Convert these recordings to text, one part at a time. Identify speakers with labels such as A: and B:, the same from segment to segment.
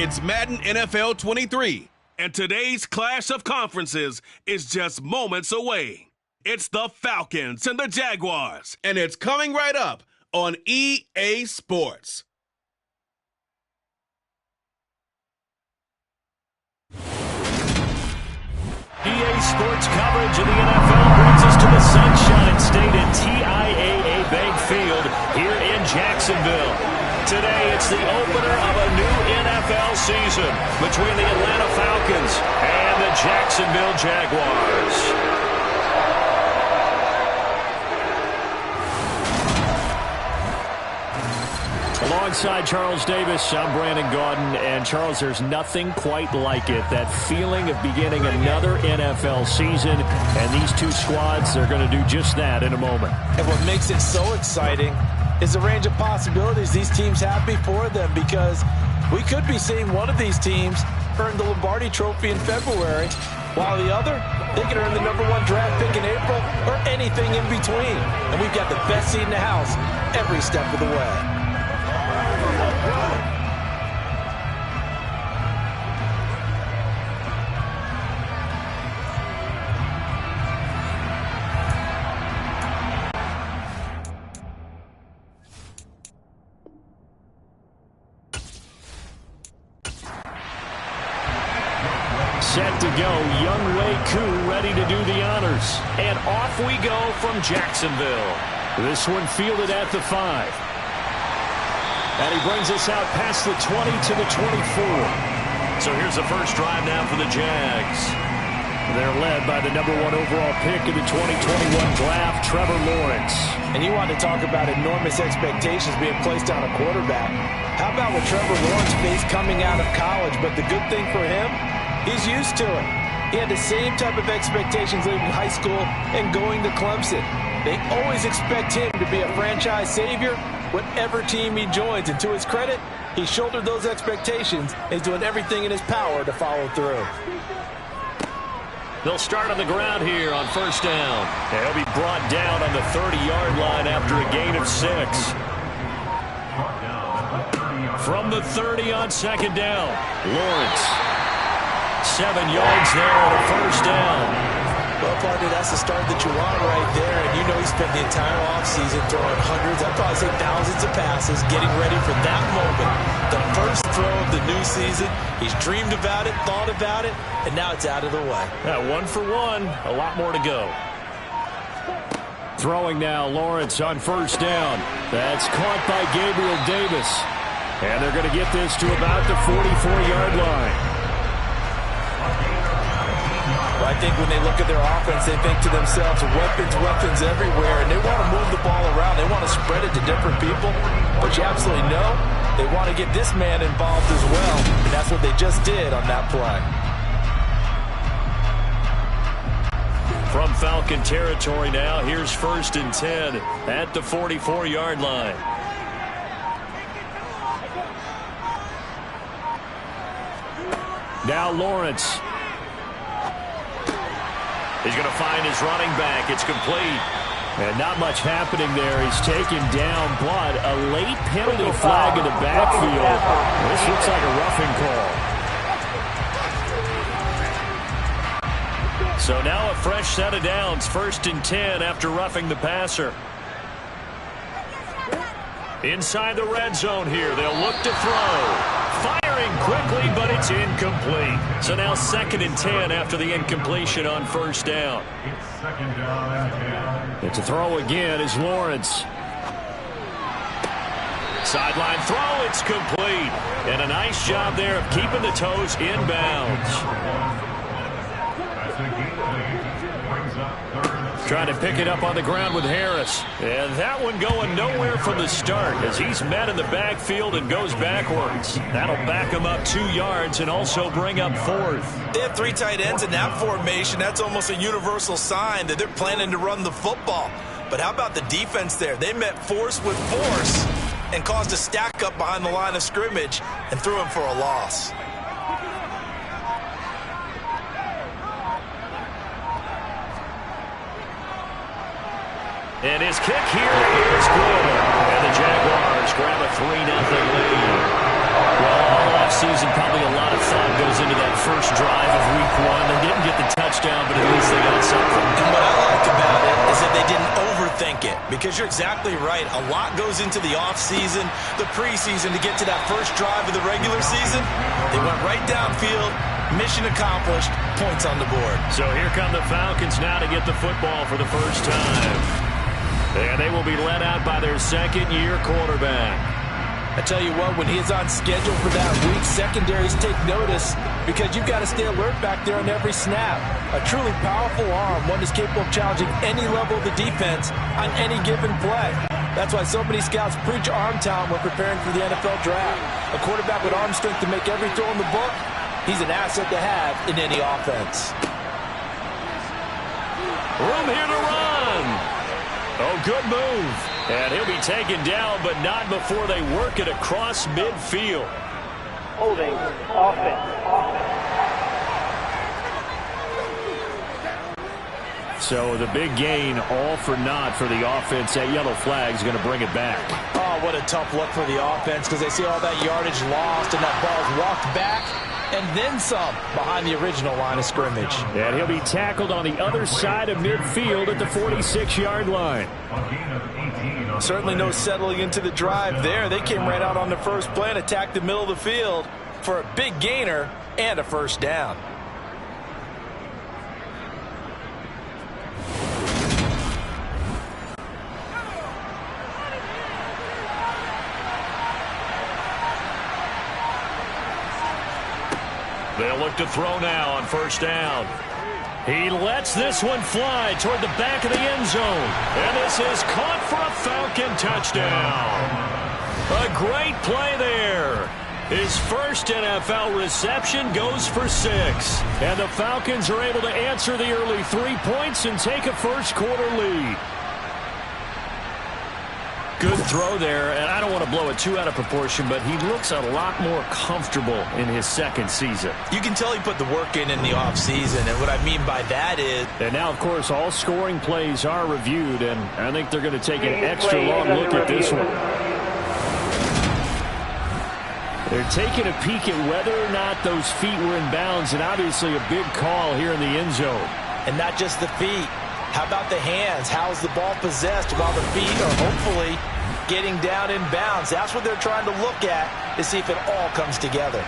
A: It's Madden NFL 23, and today's clash of conferences is just moments away. It's the Falcons and the Jaguars, and it's coming right up on EA Sports.
B: EA Sports coverage of the NFL brings us to the Sunshine State at TIAA Bank Field here in Jacksonville. Today, it's the opener of a new NFL season between the Atlanta Falcons and the Jacksonville Jaguars. Alongside Charles Davis, I'm Brandon Gaudin, and Charles, there's nothing quite like it. That feeling of beginning another NFL season, and these two squads, they're going to do just that in a moment.
C: And what makes it so exciting is the range of possibilities these teams have before them, because we could be seeing one of these teams earn the Lombardi Trophy in February, while the other, they could earn the #1 draft pick in April or anything in between. And we've got the best seat in the house every step of the way.
B: Set to go, Young Wei Koo ready to do the honors. And off we go from Jacksonville. This one fielded at the 5. And he brings us out past the 20 to the 24. So here's the first drive now for the Jags. They're led by the #1 overall pick in the 2021 draft, Trevor Lawrence.
C: And you want to talk about enormous expectations being placed on a quarterback. How about what Trevor Lawrence faced coming out of college? But the good thing for him, he's used to it. He had the same type of expectations leaving high school and going to Clemson. They always expect him to be a franchise savior whatever team he joins. And to his credit, he shouldered those expectations and he's doing everything in his power to follow through.
B: They'll start on the ground here on first down. And he'll be brought down on the 30-yard line after a gain of 6. From the 30 on second down, Lawrence. 7 yards there on a first down.
C: Well, partner, that's the start that you want right there. And you know he spent the entire offseason throwing hundreds, I'd probably say thousands of passes, getting ready for that moment. The first throw of the new season. He's dreamed about it, thought about it, and now it's out of the way.
B: Yeah, 1 for 1. A lot more to go. Throwing now, Lawrence on first down. That's caught by Gabriel Davis. And they're going to get this to about the 44-yard line.
C: I think when they look at their offense, they think to themselves, weapons everywhere, and they want to move the ball around. They want to spread it to different people, but you absolutely know they want to get this man involved as well, and that's what they just did on that play.
B: From Falcon territory now, here's 1st and 10 at the 44-yard line. Now Lawrence. He's going to find his running back. It's complete. And not much happening there. He's taken down, but a late penalty flag in the backfield. This looks like a roughing call. So now a fresh set of downs. 1st and 10 after roughing the passer. Inside the red zone here. They'll look to throw. Firing quickly, but it's incomplete. So now 2nd and 10 after the incompletion on first down. It's a throw again is Lawrence. Sideline throw, it's complete. And a nice job there of keeping the toes inbounds. Trying to pick it up on the ground with Harris. And that one going nowhere from the start as he's met in the backfield and goes backwards. That'll back him up 2 yards and also bring up 4th.
C: They have 3 tight ends in that formation. That's almost a universal sign that they're planning to run the football. But how about the defense there? They met force with force and caused a stack up behind the line of scrimmage and threw him for a loss.
B: And his kick here is good. And the Jaguars grab a 3-0 lead. Well, offseason, probably a lot of thought goes into that first drive of week 1. They didn't get the touchdown, but at least they got something.
C: And what I liked about it is that they didn't overthink it, because you're exactly right. A lot goes into the offseason, the preseason to get to that first drive of the regular season. They went right downfield, mission accomplished, points on the board.
B: So here come the Falcons now to get the football for the first time. And they will be led out by their second-year quarterback.
C: I tell you what, when he is on schedule for that week, secondaries take notice, because you've got to stay alert back there on every snap. A truly powerful arm, one is capable of challenging any level of the defense on any given play. That's why so many scouts preach arm talent when preparing for the NFL draft. A quarterback with arm strength to make every throw in the book, he's an asset to have in any offense.
B: Room here to run. Oh, good move. And he'll be taken down, but not before they work it across midfield.
D: Holding offense.
B: So the big gain, all for naught for the offense. That yellow flag is going to bring it back.
C: Oh, what a tough look for the offense, because they see all that yardage lost and that ball's walked back and then some behind the original line of scrimmage.
B: And he'll be tackled on the other side of midfield at the 46-yard line.
C: Certainly no settling into the drive there. They came right out on the first play and attacked the middle of the field for a big gainer and a first down.
B: They'll look to throw now on first down. He lets this one fly toward the back of the end zone. And this is caught for a Falcon touchdown. A great play there. His first NFL reception goes for 6. And the Falcons are able to answer the early 3 points and take a first-quarter lead. Good throw there, and I don't want to blow it too out of proportion, but he looks a lot more comfortable in his second season.
C: You can tell he put the work in the offseason, and what I mean by that is...
B: And now, of course, all scoring plays are reviewed, and I think they're going to take an extra long look at this one. They're taking a peek at whether or not those feet were in bounds, and obviously a big call here in the end zone.
C: And not just the feet. How about the hands? How's the ball possessed while the feet are hopefully getting down in bounds? That's what they're trying to look at to see if it all comes together.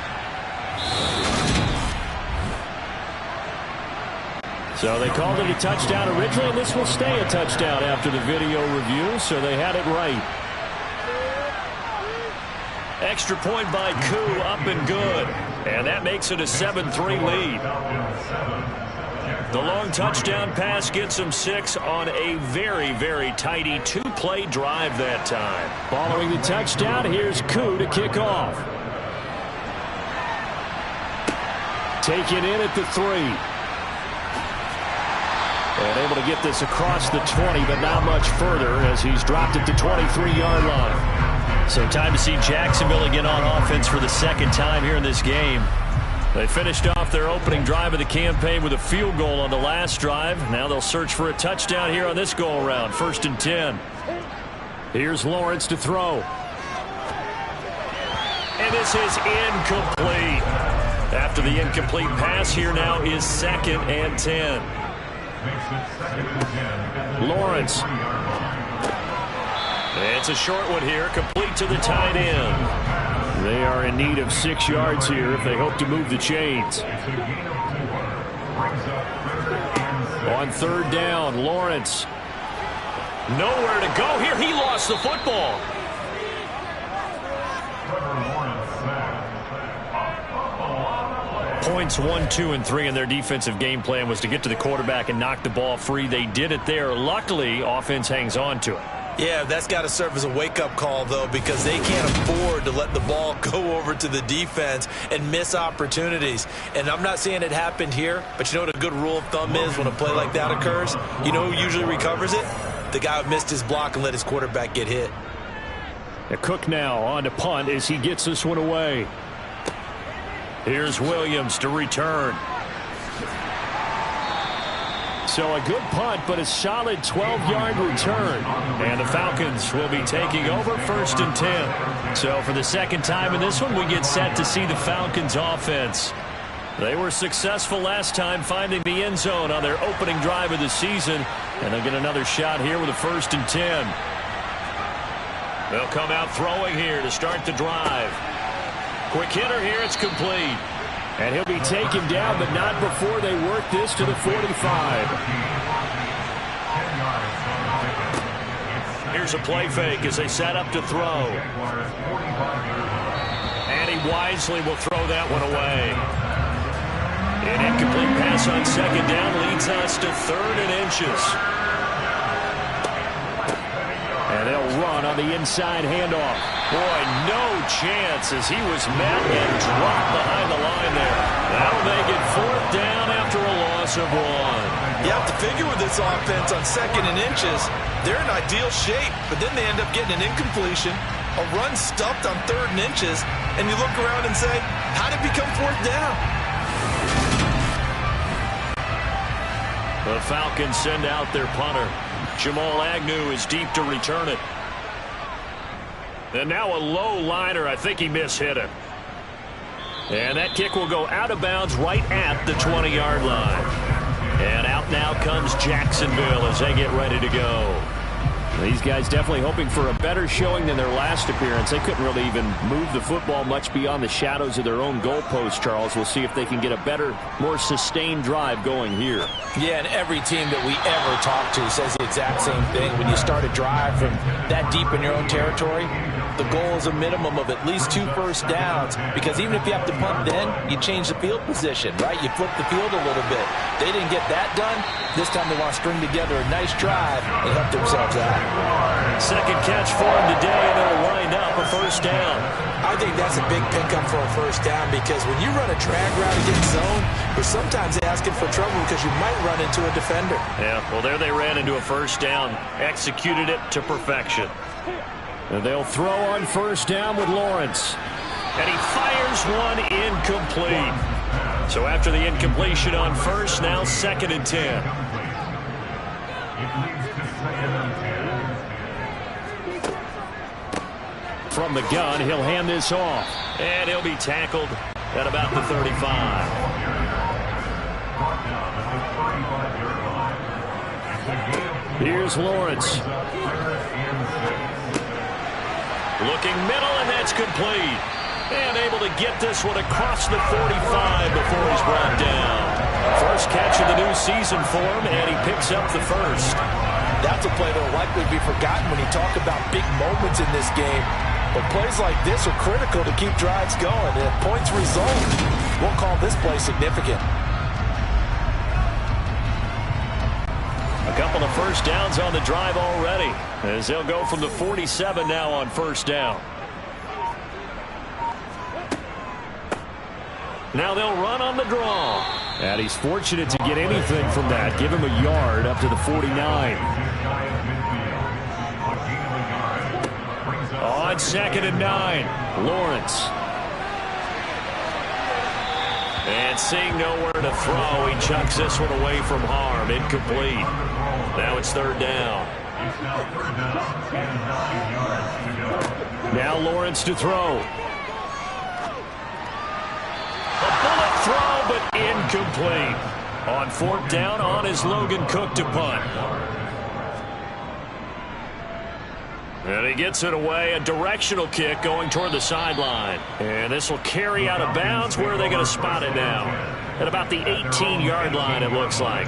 B: So they called it a touchdown originally, and this will stay a touchdown after the video review, so they had it right. Extra point by Koo, up and good. And that makes it a 7-3 lead. The long touchdown pass gets him 6 on a very, very tidy 2-play drive that time. Following the touchdown, here's Koo to kick off. Taken in at the 3. And able to get this across the 20, but not much further as he's dropped it to 23-yard line. So time to see Jacksonville again on offense for the second time here in this game. They finished off their opening drive of the campaign with a field goal on the last drive. Now they'll search for a touchdown here on this go-around. 1st and 10. Here's Lawrence to throw. And this is incomplete. After the incomplete pass, here now is 2nd and 10. Lawrence. It's a short one here, complete to the tight end. They are in need of 6 yards here if they hope to move the chains. On 3rd down, Lawrence. Nowhere to go here. He lost the football. Points 1, 2, and 3 in their defensive game plan was to get to the quarterback and knock the ball free. They did it there. Luckily, offense hangs on to it.
C: Yeah, that's got to serve as a wake-up call, though, because they can't afford to let the ball go over to the defense and miss opportunities. And I'm not saying it happened here, but you know what a good rule of thumb is when a play like that occurs? You know who usually recovers it? The guy who missed his block and let his quarterback get hit.
B: Cook now on to punt as he gets this one away. Here's Williams to return. So a good punt, but a solid 12-yard return. And the Falcons will be taking over 1st and 10. So for the second time in this one, we get set to see the Falcons offense. They were successful last time finding the end zone on their opening drive of the season. And they'll get another shot here with a 1st and 10. They'll come out throwing here to start the drive. Quick hitter here, it's complete. And he'll be taken down, but not before they work this to the 45. Here's a play fake as they set up to throw. And he wisely will throw that one away. An incomplete pass on 2nd down leads us to 3rd and inches. And they'll run on the inside handoff. Boy, no chance as he was met and dropped behind the line there. That'll make it 4th down after a loss of 1.
C: You have to figure with this offense on 2nd and inches, they're in ideal shape, but then they end up getting an incompletion, a run stuffed on 3rd and inches, and you look around and say, how did it become 4th down?
B: The Falcons send out their punter. Jamal Agnew is deep to return it. And now a low liner. I think he mishit it. And that kick will go out of bounds right at the 20-yard line. And out now comes Jacksonville as they get ready to go. These guys definitely hoping for a better showing than their last appearance. They couldn't really even move the football much beyond the shadows of their own goalpost, Charles. We'll see if they can get a better, more sustained drive going here.
C: Yeah, and every team that we ever talk to says the exact same thing. When you start a drive from that deep in your own territory, the goal is a minimum of at least 2 first downs, because even if you have to punt then, you change the field position, right? You flip the field a little bit. They didn't get that done. This time they want to string together a nice drive and help themselves out.
B: Second catch for him today, and it'll wind up a 1st down.
C: I think that's a big pickup for a 1st down, because when you run a drag route against zone, you're sometimes asking for trouble because you might run into a defender.
B: Yeah, well, there they ran into a 1st down, executed it to perfection. And they'll throw on 1st down with Lawrence. And he fires one incomplete. So after the incompletion on 1st, now 2nd and 10. From the gun, he'll hand this off. And he'll be tackled at about the 35. Here's Lawrence. Looking middle, and that's complete. And able to get this one across the 45 before he's brought down. First catch of the new season for him, and he picks up the 1st.
C: That's a play that will likely be forgotten when you talk about big moments in this game. But plays like this are critical to keep drives going. And if points result, we'll call this play significant.
B: A couple of 1st downs on the drive already, as they'll go from the 47 now on 1st down. Now they'll run on the draw. And he's fortunate to get anything from that. Give him a yard up to the 49. On 2nd and 9, Lawrence. And seeing nowhere to throw, he chucks this one away from harm. Incomplete. Now it's 3rd down. Now Lawrence to throw. A bullet throw, but incomplete. On 4th down, on is Logan Cook to punt. And he gets it away, a directional kick going toward the sideline. And this will carry out of bounds. Where are they going to spot it now? At about the 18-yard line, it looks like.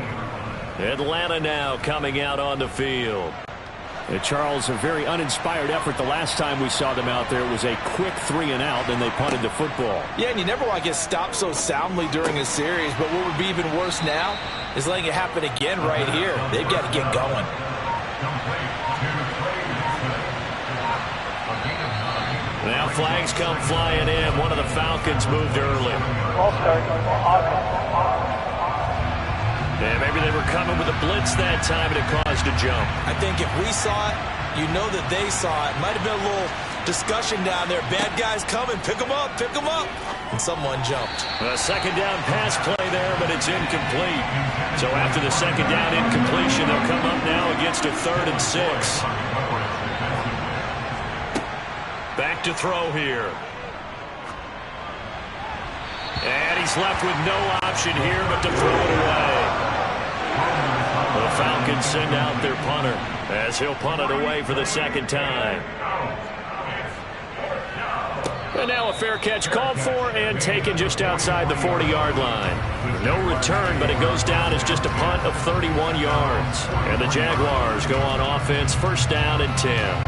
B: Atlanta now coming out on the field. And Charles, a very uninspired effort. The last time we saw them out there, it was a quick 3-and-out, then they punted the football.
C: Yeah, and you never want to get stopped so soundly during a series, but what would be even worse now is letting it happen again right here. They've got to get going.
B: Now flags come flying in. One of the Falcons moved early. Yeah, maybe they were coming with a blitz that time and it caused a jump.
C: I think if we saw it, you know that they saw it. Might have been a little discussion down there. Bad guys coming. Pick them up. Pick them up. and someone jumped.
B: A second down pass play there, but it's incomplete. So after the second down incompletion, they'll come up now against a 3rd and 6. Back to throw here. And he's left with no option here but to throw it away. The Falcons send out their punter as he'll punt it away for the second time. And now a fair catch called for and taken just outside the 40-yard line. No return, but it goes down as just a punt of 31 yards. And the Jaguars go on offense, 1st down and 10.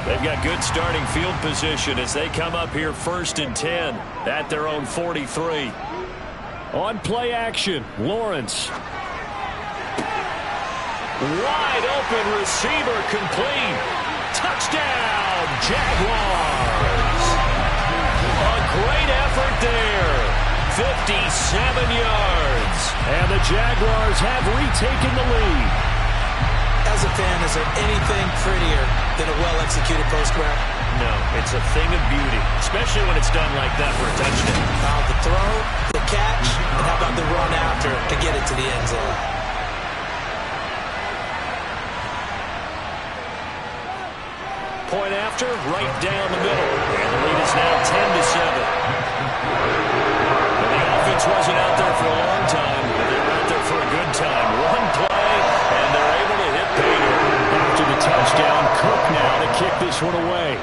B: They've got good starting field position as they come up here 1st and 10 at their own 43. On play action, Lawrence. Wide open receiver complete. Touchdown, Jaguars. A great effort there. 57 yards. And the Jaguars have retaken the lead.
C: As a fan, is there anything prettier than a well-executed post route?
B: No, it's a thing of beauty, especially when it's done like that for a touchdown.
C: The throw, the catch, and how about the run after to get it to the end zone?
B: Point after, right down the middle. And the lead is now 10-7. And the offense wasn't out there for a long time, but they were out there for a good time. One play, and they're able to hit pay dirt. After the touchdown, Cook now to kick this one away.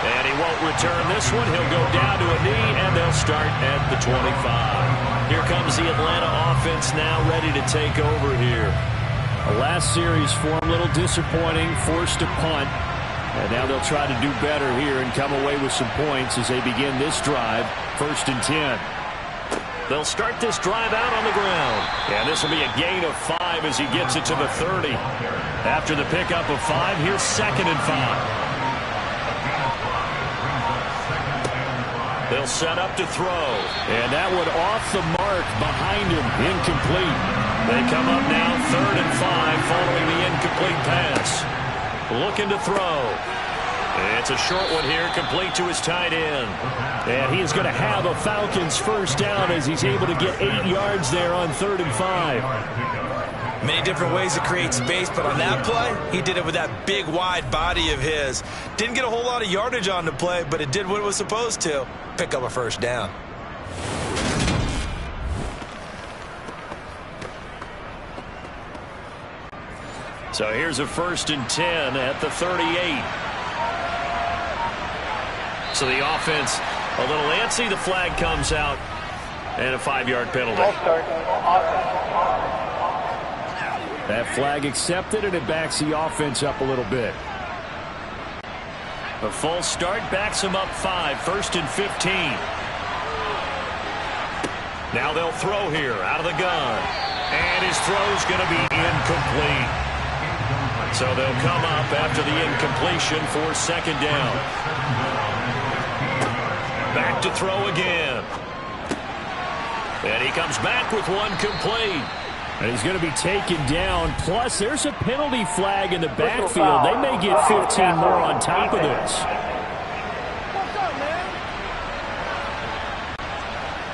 B: And he won't return this one. He'll go down to a knee, and they'll start at the 25. Here comes the Atlanta offense now ready to take over here. The last series for him, a little disappointing, forced to punt. And now they'll try to do better here and come away with some points as they begin this drive, 1st and 10. They'll start this drive out on the ground. And this will be a gain of 5 as he gets it to the 30. After the pickup of 5, here's 2nd and 5. They'll set up to throw. And that one off the mark behind him. Incomplete. They come up now 3rd and 5 following the incomplete pass. Looking to throw. It's a short one here, complete to his tight end. And he is going to have a Falcons 1st down as he's able to get 8 yards there on 3rd and 5.
C: Many different ways to create space, but on that play, he did it with that big, wide body of his. Didn't get a whole lot of yardage on the play, but it did what it was supposed to. Pick up a 1st down.
B: So here's a 1st and 10 at the 38. So the offense a little antsy. The flag comes out and a 5-yard penalty. That flag accepted, and it backs the offense up a little bit. A full start backs him up 5, 1st and 15. Now they'll throw here out of the gun. And his throw's going to be incomplete. So they'll come up after the incompletion for 2nd down. Back to throw again. And he comes back with one complete. And he's going to be taken down. Plus, there's a penalty flag in the backfield. They may get 15 more on top of this.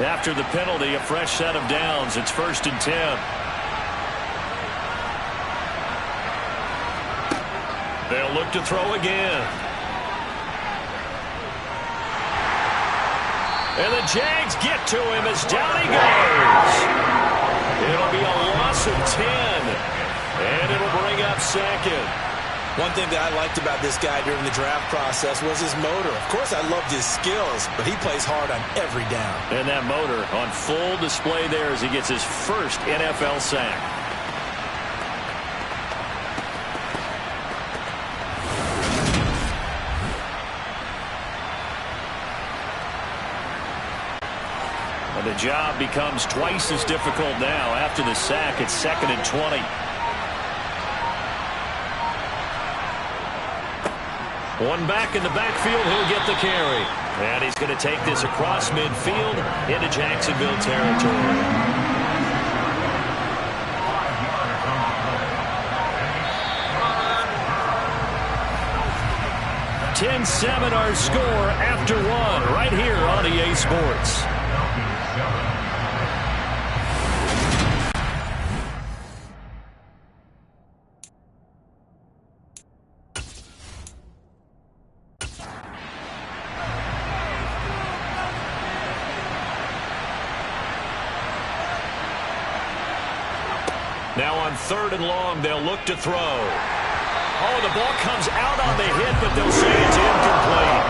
B: After the penalty, a fresh set of downs. It's 1st and 10. They'll look to throw again. And the Jags get to him as down he goes. It'll be a loss of 10. And it'll bring up 2nd.
C: One thing that I liked about this guy during the draft process was his motor. Of course, I loved his skills, but he plays hard on every down.
B: And that motor on full display there as he gets his first NFL sack. The job becomes twice as difficult now. After the sack, it's 2nd and 20. One back in the backfield, he'll get the carry. And he's going to take this across midfield into Jacksonville territory. 10-7 our score after one right here on EA Sports. Now on 3rd and long, they'll look to throw. Oh, the ball comes out on the hit, but they'll say it's incomplete.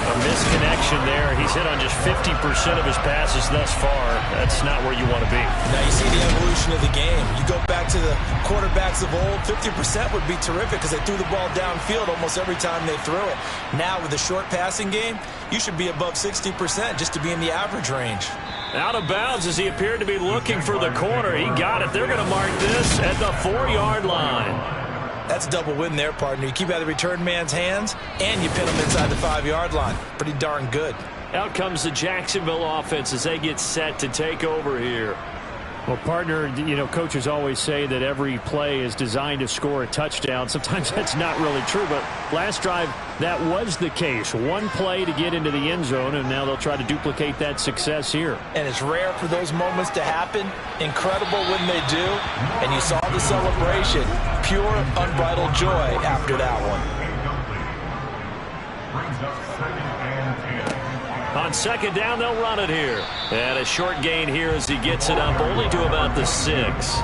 B: A misconnection there. He's hit on just 50% of his passes thus far. That's not where you want to be.
C: Now you see the evolution of the game. You go back to the quarterbacks of old, 50% would be terrific because they threw the ball downfield almost every time they threw it. Now with the short passing game, you should be above 60% just to be in the average range.
B: Out of bounds as he appeared to be looking for the corner. He got it. They're going to mark this at the 4-yard line.
C: That's a double win there, partner. You keep out of the return man's hands, and you pin him inside the 5-yard line. Pretty darn good.
B: Out comes the Jacksonville offense as they get set to take over here. Well, partner, you know, coaches always say that every play is designed to score a touchdown. Sometimes that's not really true, but last drive, that was the case. One play to get into the end zone, and now they'll try to duplicate that success here.
C: And it's rare for those moments to happen. Incredible when they do. And you saw the celebration. Pure, unbridled joy after that one.
B: On 2nd down, they'll run it here. And a short gain here as he gets it up only to about the 6.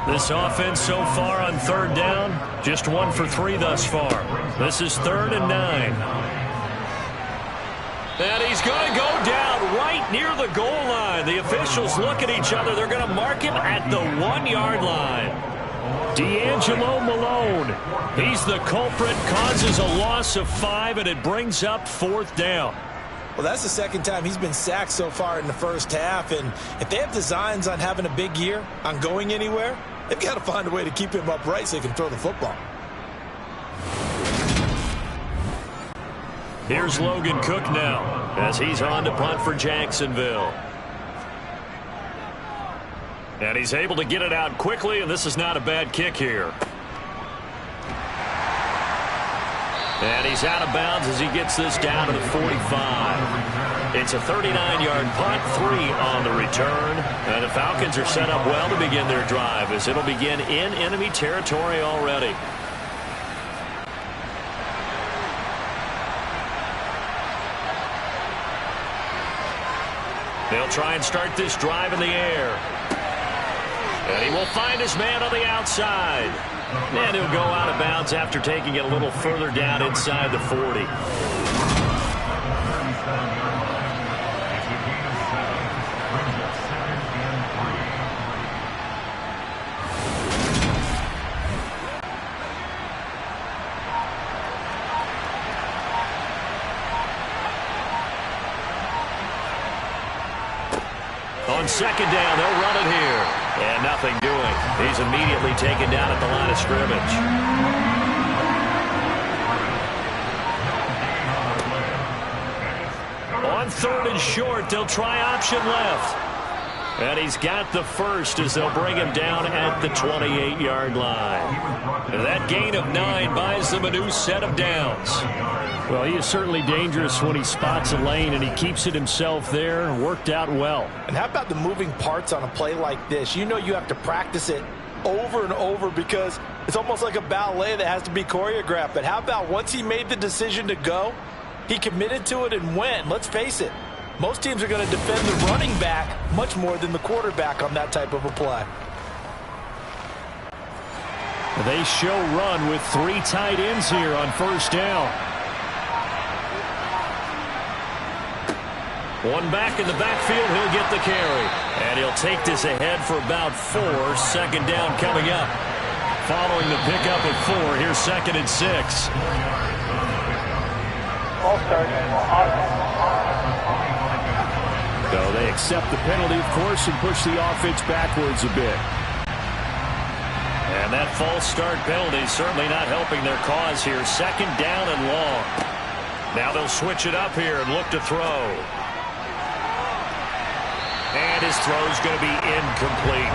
B: This offense so far on 3rd down, just 1 for 3 thus far. This is 3rd and 9. And he's going to go down right near the goal line. The officials look at each other. They're going to mark him at the 1-yard line. D'Angelo Malone. He's the culprit, causes a loss of 5, and it brings up 4th down.
C: Well, that's the 2nd time he's been sacked so far in the first half, and if they have designs on having a big year, on going anywhere, they've got to find a way to keep him upright so he can throw the football.
B: Here's Logan Cook now as he's on to punt for Jacksonville. And he's able to get it out quickly, and this is not a bad kick here. And he's out of bounds as he gets this down to the 45. It's a 39-yard punt, 3 on the return. And the Falcons are set up well to begin their drive as it'll begin in enemy territory already. They'll try and start this drive in the air. And he will find his man on the outside. And he'll go out of bounds after taking it a little further down inside the 40. On 2nd down, they'll run it here. And nothing doing. He's immediately taken down at the line of scrimmage. On 3rd and short, they'll try option left. And he's got the first as they'll bring him down at the 28-yard line. And that gain of 9 buys them a new set of downs. Well, he is certainly dangerous when he spots a lane, and he keeps it himself there. Worked out well.
C: And how about the moving parts on a play like this? You know you have to practice it over and over because it's almost like a ballet that has to be choreographed. But how about once he made the decision to go, he committed to it and went. Let's face it, most teams are going to defend the running back much more than the quarterback on that type of a play.
B: They show run with 3 tight ends here on 1st down. One back in the backfield, he'll get the carry. And he'll take this ahead for about 4. 2nd down coming up. Following the pickup of 4, here's 2nd and 6. So they accept the penalty, of course, and push the offense backwards a bit. And that false start penalty is certainly not helping their cause here. 2nd down and long. Now they'll switch it up here and look to throw. And his throw is going to be incomplete.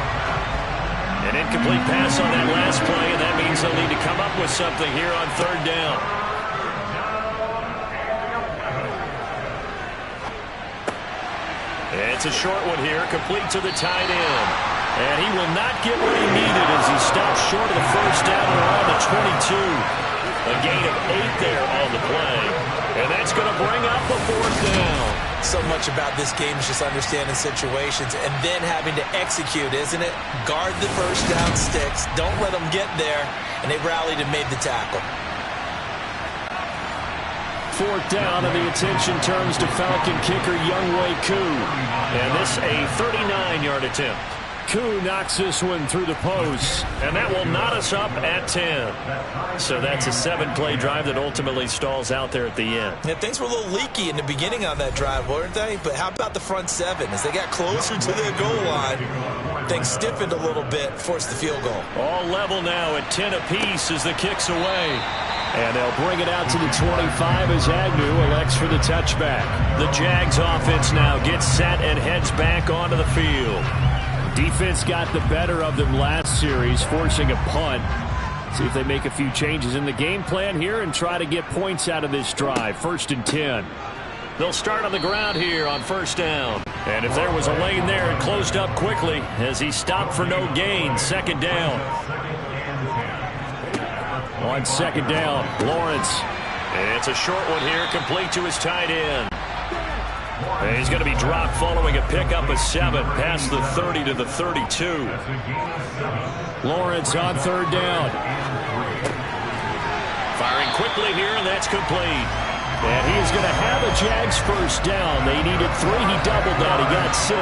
B: An incomplete pass on that last play, and that means they'll need to come up with something here on third down. It's a short one here, complete to the tight end. And he will not get what he needed as he stops short of the first down around the 22. A gain of 8 there on the play. And that's going to bring up the fourth down.
C: So much about this game is just understanding situations and then having to execute, isn't it? Guard the first down sticks. Don't let them get there. And they rallied and made the tackle.
B: Fourth down, and the attention turns to Falcon kicker Younghoe Koo. And this a 39-yard attempt. Koo knocks this one through the post, and that will knot us up at 10. So that's a 7-play drive that ultimately stalls out there at the end.
C: Yeah, things were a little leaky in the beginning on that drive, weren't they? But how about the front 7? As they got closer to the goal line, things stiffened a little bit, forced the field goal.
B: All level now at 10 apiece as the kick's away. And they'll bring it out to the 25 as Agnew elects for the touchback. The Jags offense now gets set and heads back onto the field. Defense got the better of them last series, forcing a punt. See if they make a few changes in the game plan here and try to get points out of this drive. 1st and 10. They'll start on the ground here on first down. And if there was a lane there, it closed up quickly as he stopped for no gain. 2nd down. On 2nd down, Lawrence. And it's a short one here, complete to his tight end. And he's going to be dropped following a pickup of 7 past the 30 to the 32. Lawrence on 3rd down. Firing quickly here, and that's complete. And he is going to have a Jags first down. They needed 3. He doubled that. He got 6.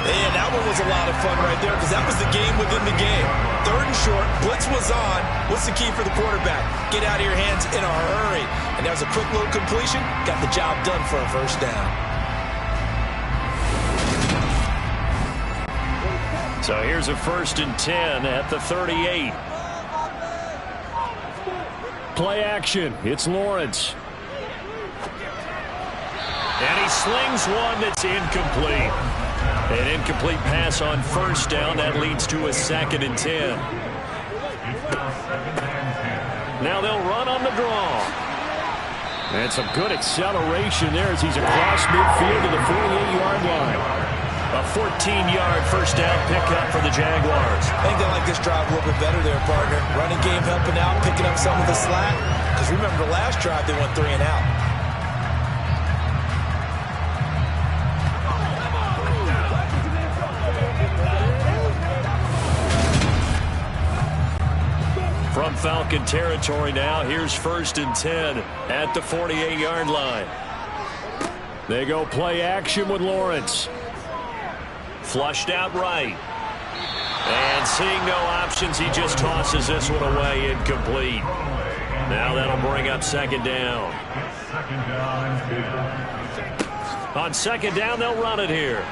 C: And that one was a lot of fun right there because that was the game within the game. 3rd and short, blitz was on. What's the key for the quarterback? Get out of your hands in a hurry. And that was a quick little completion. Got the job done for a first down.
B: So here's a 1st and 10 at the 38. Play action. It's Lawrence. And he slings one that's incomplete. An incomplete pass on 1st down. That leads to a 2nd and 10. Now they'll run on the draw. And some good acceleration there as he's across midfield to the 48-yard line. A 14-yard first down pickup for the Jaguars.
C: I think they like this drive a little bit better there, partner. Running game helping out, picking up some of the slack. Because remember the last drive, they went 3 and out.
B: From Falcon territory now, here's 1st and 10 at the 48-yard line. They go play action with Lawrence. Flushed out right. And seeing no options, he just tosses this one away, incomplete. Now that'll bring up 2nd down. On 2nd down, they'll run it here.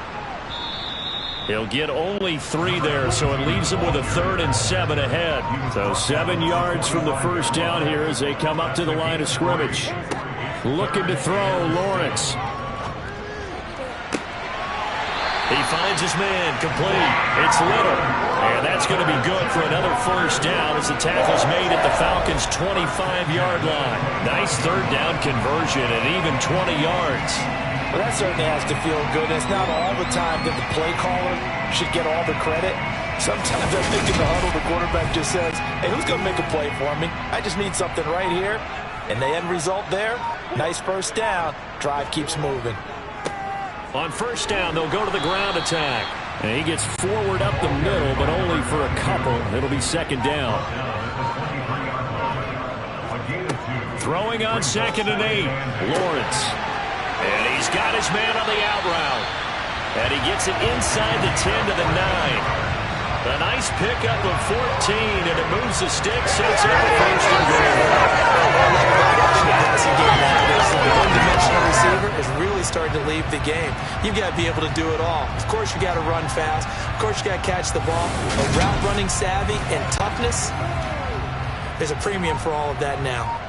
B: He'll get only 3 there, so it leaves him with a 3rd and 7 ahead. So 7 yards from the first down here as they come up to the line of scrimmage. Looking to throw, Lawrence. He finds his man, complete. It's Little. And that's going to be good for another first down as the tackle's made at the Falcons' 25-yard line. Nice 3rd down conversion and even 20 yards.
C: Well, that certainly has to feel good. It's not all the time that the play caller should get all the credit. Sometimes I think in the huddle, the quarterback just says, hey, who's going to make a play for me? I just need something right here. And the end result there, nice first down. Drive keeps moving.
B: On first down, they'll go to the ground attack. And he gets forward up the middle, but only for a couple. It'll be 2nd down. Throwing on 2nd and 8, Lawrence. And he's got his man on the out route. And he gets it inside the 10 to the 9. A nice pickup of 14, and it moves the sticks, and it's out of 1st and goal.
C: The passing game nowadays, the one-dimensional receiver is really starting to leave the game. You've got to be able to do it all. Of course, you got to run fast. Of course, you got to catch the ball. But route running savvy and toughness, there's a premium for all of that now.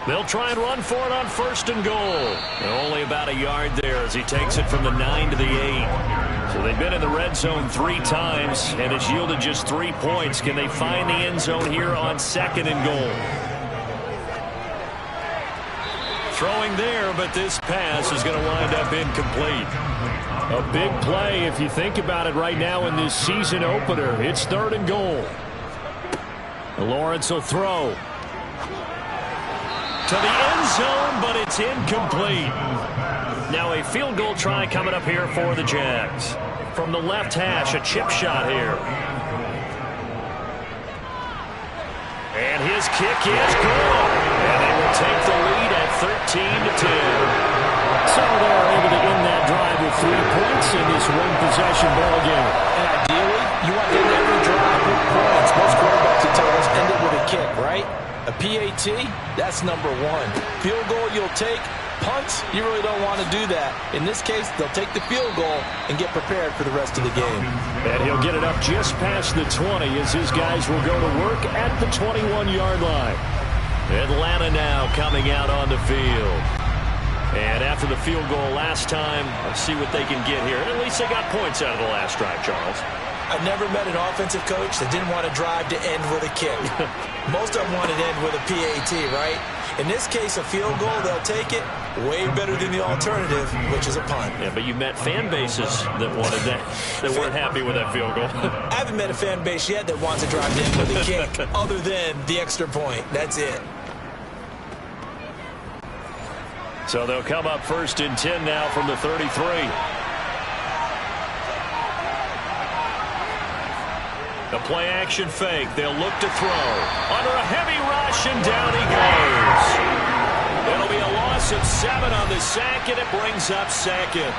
B: They'll try and run for it on 1st and goal. Only about a yard there as he takes it from the 9 to the 8. So they've been in the red zone 3 times, and it's yielded just 3 points. Can they find the end zone here on 2nd and goal? Throwing there, but this pass is going to wind up incomplete. A big play if you think about it right now in this season opener. It's 3rd and goal. Lawrence will throw to the end zone, but it's incomplete. Now a field goal try coming up here for the Jags. From the left hash, a chip shot here. And his kick is good. And they will take the lead at 13-10. So they're able to end that drive with 3 points in this one-possession ball game.
C: And ideally, you want to end every drive with points. Most quarterbacks will tell us end it with a kick, right? A PAT, that's number 1. Field goal you'll take. Punts, you really don't want to do that. In this case, they'll take the field goal and get prepared for the rest of the game.
B: And he'll get it up just past the 20 as his guys will go to work at the 21-yard line. Atlanta now coming out on the field. And after the field goal last time, let's see what they can get here. At least they got points out of the last drive, Charles.
C: I've never met an offensive coach that didn't want to drive to end with a kick. Most of them want to end with a PAT, right? In this case, a field goal, they'll take it. Way better than the alternative, which is a punt.
B: Yeah, but you met fan bases that wanted that, that weren't happy with that field goal.
C: I haven't met a fan base yet that wants to drive to end with a kick, other than the extra point. That's it.
B: So they'll come up 1st and 10 now from the 33. The play action fake. They'll look to throw. Under a heavy rush, and down he goes. It'll be a loss of 7 on the sack, and it brings up 2nd.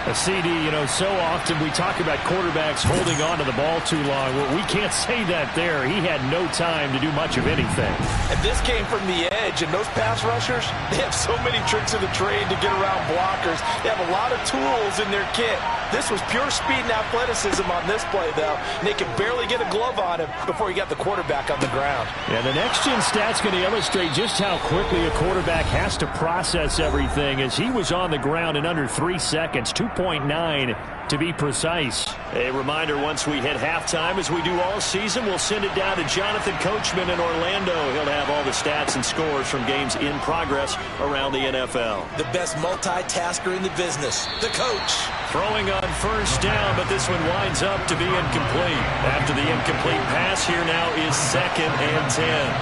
E: A CD, you know, so often we talk about quarterbacks holding on to the ball too long. Well, we can't say that there. He had no time to do much of anything.
C: And this came from the edge, and those pass rushers, they have so many tricks of the trade to get around blockers. They have a lot of tools in their kit. This was pure speed and athleticism on this play, though, and they could barely get a glove on him before he got the quarterback on the ground.
E: Yeah, the next-gen stat's going to illustrate just how quickly a quarterback has to process everything, as he was on the ground in under 3 seconds, 2.9 to be precise.
B: A reminder, once we hit halftime, as we do all season, we'll send it down to Jonathan Coachman in Orlando. He'll have all the stats and scores from games in progress around the NFL.
C: The best multitasker in the business, the coach.
B: Throwing on 1st down, but this one winds up to be incomplete. After the incomplete pass, here now is 2nd and 10.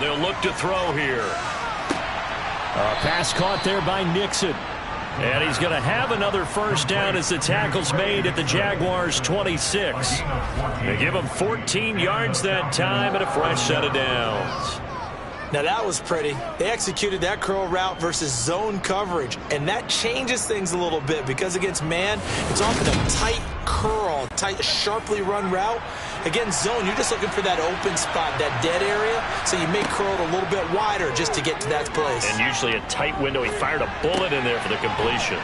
B: They'll look to throw here.
E: Pass caught there by Nixon.
B: And he's going to have another 1st down as the tackle's made at the Jaguars' 26. They give him 14 yards that time and a fresh set of downs.
C: Now that was pretty. They executed that curl route versus zone coverage, and that changes things a little bit because against man, it's often a tight curl, tight, sharply run route. Against zone, you're just looking for that open spot, that dead area, so you may curl it a little bit wider just to get to that place.
B: And usually a tight window. He fired a bullet in there for the completion.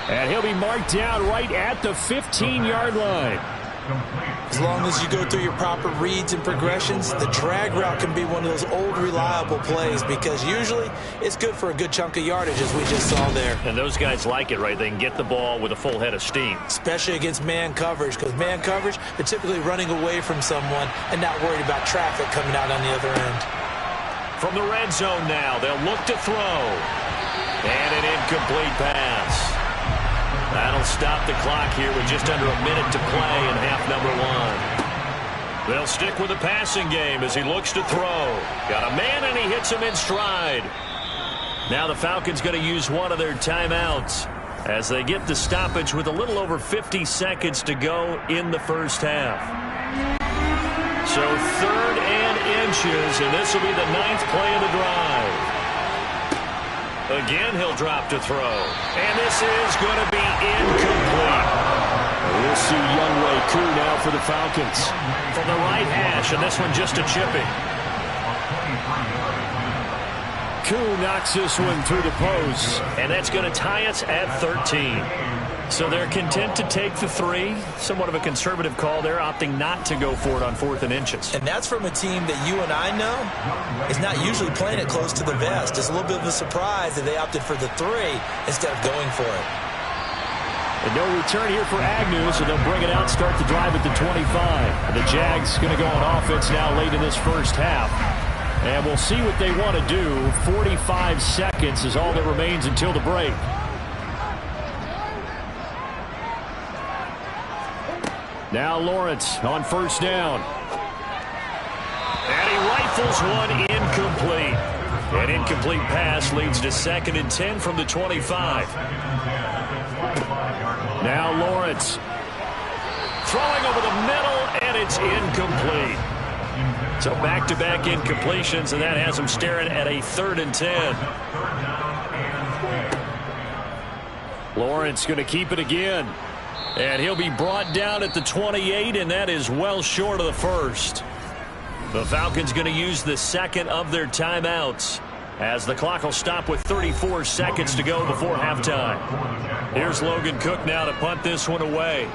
E: And he'll be marked down right at the 15-yard line.
C: As long as you go through your proper reads and progressions, the drag route can be one of those old reliable plays because usually it's good for a good chunk of yardage, as we just saw there.
B: And those guys like it, right? They can get the ball with a full head of steam.
C: Especially against man coverage, because man coverage, they're typically running away from someone and not worried about traffic coming out on the other end.
B: From the red zone now, they'll look to throw. And an incomplete pass. That'll stop the clock here with just under a minute to play in half number 1. They'll stick with the passing game as he looks to throw. Got a man and he hits him in stride. Now the Falcons going to use one of their timeouts as they get the stoppage with a little over 50 seconds to go in the 1st half. So 3rd and inches, and this will be the 9th play of the drive. Again, he'll drop to throw. And this is going to be incomplete.
E: We'll see Younghoe Koo now for the Falcons.
B: From the right hash, and this one just a chipping.
E: Koo knocks this one through the post, and that's going to tie us at 13. So they're content to take the 3. Somewhat of a conservative call there, opting not to go for it on 4th and inches.
C: And that's from a team that you and I know is not usually playing it close to the vest. It's a little bit of a surprise that they opted for the 3 instead of going for it.
E: And no return here for Agnew, so they'll bring it out, start the drive at the 25. And the Jags going to go on offense now late in this first half. And we'll see what they want to do. 45 seconds is all that remains until the break. Now Lawrence on first down. And he rifles one incomplete. An incomplete pass leads to 2nd and 10 from the 25. Now Lawrence throwing over the middle, and it's incomplete. So back-to-back incompletions, and that has him staring at a 3rd and 10. Lawrence going to keep it again. And he'll be brought down at the 28, and that is well short of the first. The Falcons going to use the 2nd of their timeouts as the clock will stop with 34 seconds to go before halftime. Here's Logan Cook now to punt this one away.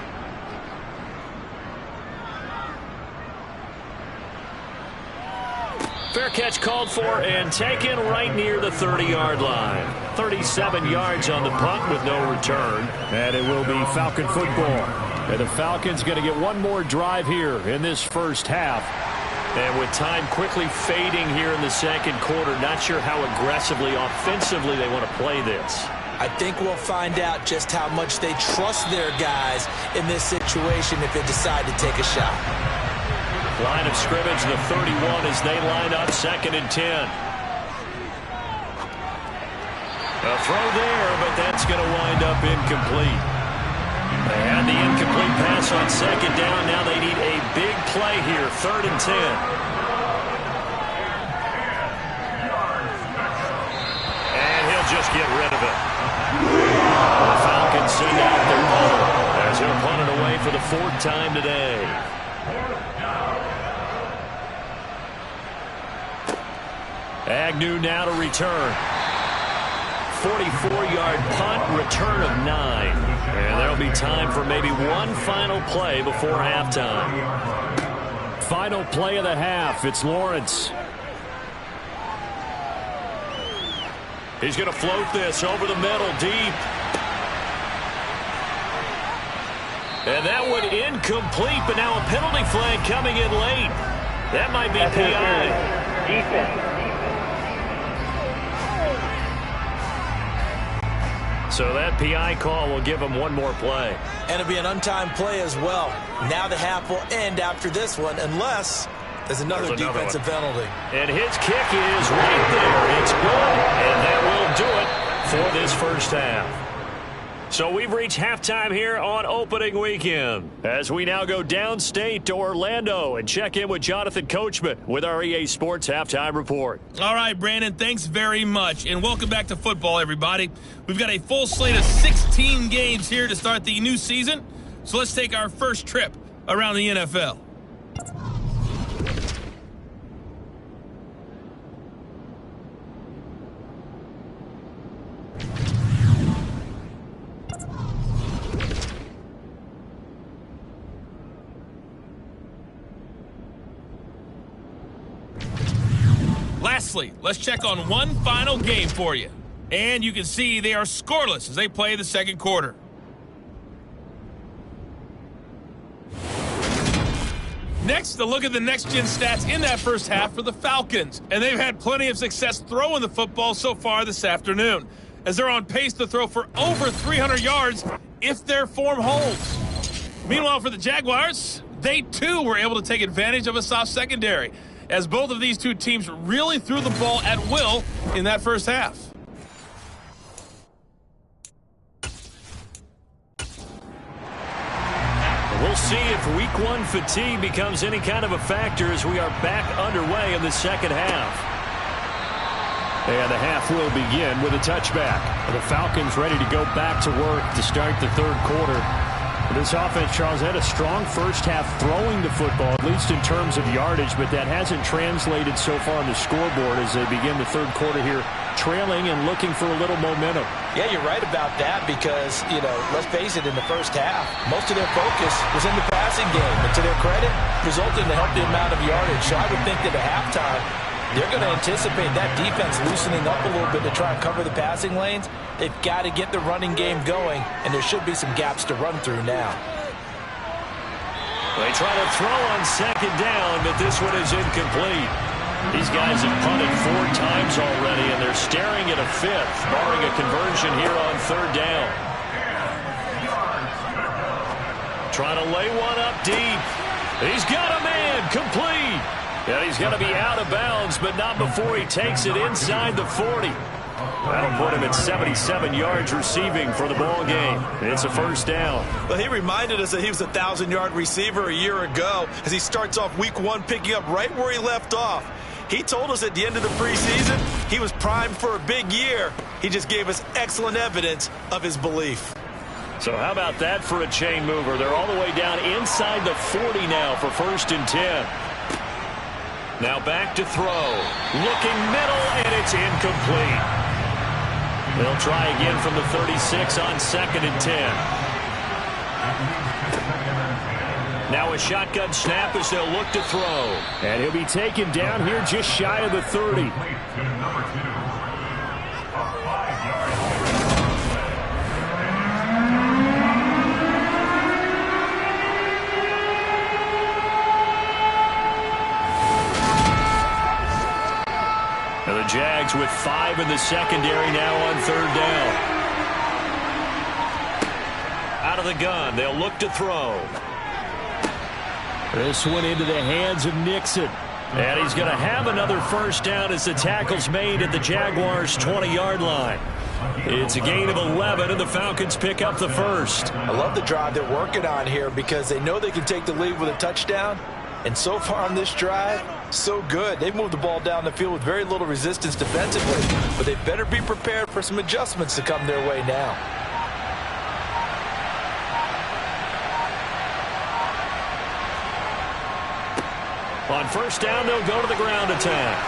E: Fair catch called for and taken right near the 30-yard line. 37 yards on the punt with no return. And it will be Falcon football. And the Falcons going to get one more drive here in this first half. And with time quickly fading here in the second quarter, not sure how aggressively, offensively they want to play this.
C: I think we'll find out just how much they trust their guys in this situation if they decide to take a shot.
E: Line of scrimmage, the 31 as they line up, 2nd and 10. A throw there, but that's going to wind up incomplete. And the incomplete pass on 2nd down. Now they need a big play here, 3rd and 10. And he'll just get rid of it. The Falcons send out their punter as he'll punt it away for the 4th time today. Agnew now to return. 44-yard punt, return of 9. And there'll be time for maybe one final play before halftime. Final play of the half. It's Lawrence. He's going to float this over the middle, deep. And that one incomplete, but now a penalty flag coming in late. That might be PI.
D: Defense.
E: So that PI call will give him one more play.
C: And it'll be an untimed play as well. Now the half will end after this one unless there's another defensive penalty.
E: And his kick is right there. It's good, and that will do it for this first half. So we've reached halftime here on opening weekend as we now go downstate to Orlando and check in with Jonathan Coachman with our EA Sports Halftime Report.
F: All right, Brandon, thanks very much, and welcome back to football, everybody. We've got a full slate of 16 games here to start the new season, so let's take our first trip around the NFL. Lastly, let's check on one final game for you. And you can see they are scoreless as they play the second quarter. Next, a look at the next-gen stats in that first half for the Falcons. And they've had plenty of success throwing the football so far this afternoon, as they're on pace to throw for over 300 yards if their form holds. Meanwhile, for the Jaguars, they too were able to take advantage of a soft secondary, as both of these two teams really threw the ball at will in that first half.
E: We'll see if week one fatigue becomes any kind of a factor as we are back underway in the second half. And the half will begin with a touchback. The Falcons ready to go back to work to start the third quarter. This offense, Charles, had a strong first half throwing the football, at least in terms of yardage, but that hasn't translated so far on the scoreboard as they begin the third quarter here, trailing and looking for a little momentum.
C: Yeah, you're right about that because, let's face it, in the first half, most of their focus was in the passing game. And to their credit, resulted in a healthy amount of yardage. So I would think that at halftime, they're going to anticipate that defense loosening up a little bit to try and cover the passing lanes. They've got to get the running game going, and there should be some gaps to run through now.
B: They try to throw on second down, but this one is incomplete. These guys have punted 4 times already, and they're staring at a 5th, barring a conversion here on third down. Trying to lay one up deep. He's got a man, complete. And he's going to be out of bounds, but not before he takes it inside the 40. That'll put him at 77 yards receiving for the ball game. It's a first down.
C: Well, he reminded us that he was a 1,000-yard receiver a year ago as he starts off week 1 picking up right where he left off. He told us at the end of the preseason he was primed for a big year. He just gave us excellent evidence of his belief.
B: So how about that for a chain mover? They're all the way down inside the 40 now for 1st and 10. Now back to throw. Looking middle, and it's incomplete. They'll try again from the 36 on 2nd and 10. Now a shotgun snap as they'll look to throw.
E: And he'll be taken down here just shy of the 30.
B: And the Jags with 5 in the secondary now on third down. Out of the gun, they'll look to throw.
E: This one into the hands of Nixon.
B: And he's going to have another first down as the tackle's made at the Jaguars' 20-yard line. It's a gain of 11, and the Falcons pick up the first.
C: I love the drive they're working on here because they know they can take the lead with a touchdown. And so far on this drive, so good. They've moved the ball down the field with very little resistance defensively, but they better be prepared for some adjustments to come their way now.
B: On first down, they'll go to the ground attack.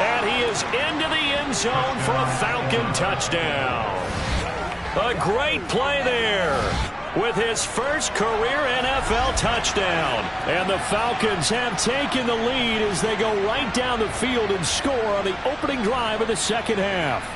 B: And he is into the end zone for a Falcon touchdown. A great play there with his first career NFL touchdown.
E: And the Falcons have taken the lead as they go right down the field and score on the opening drive of the second half.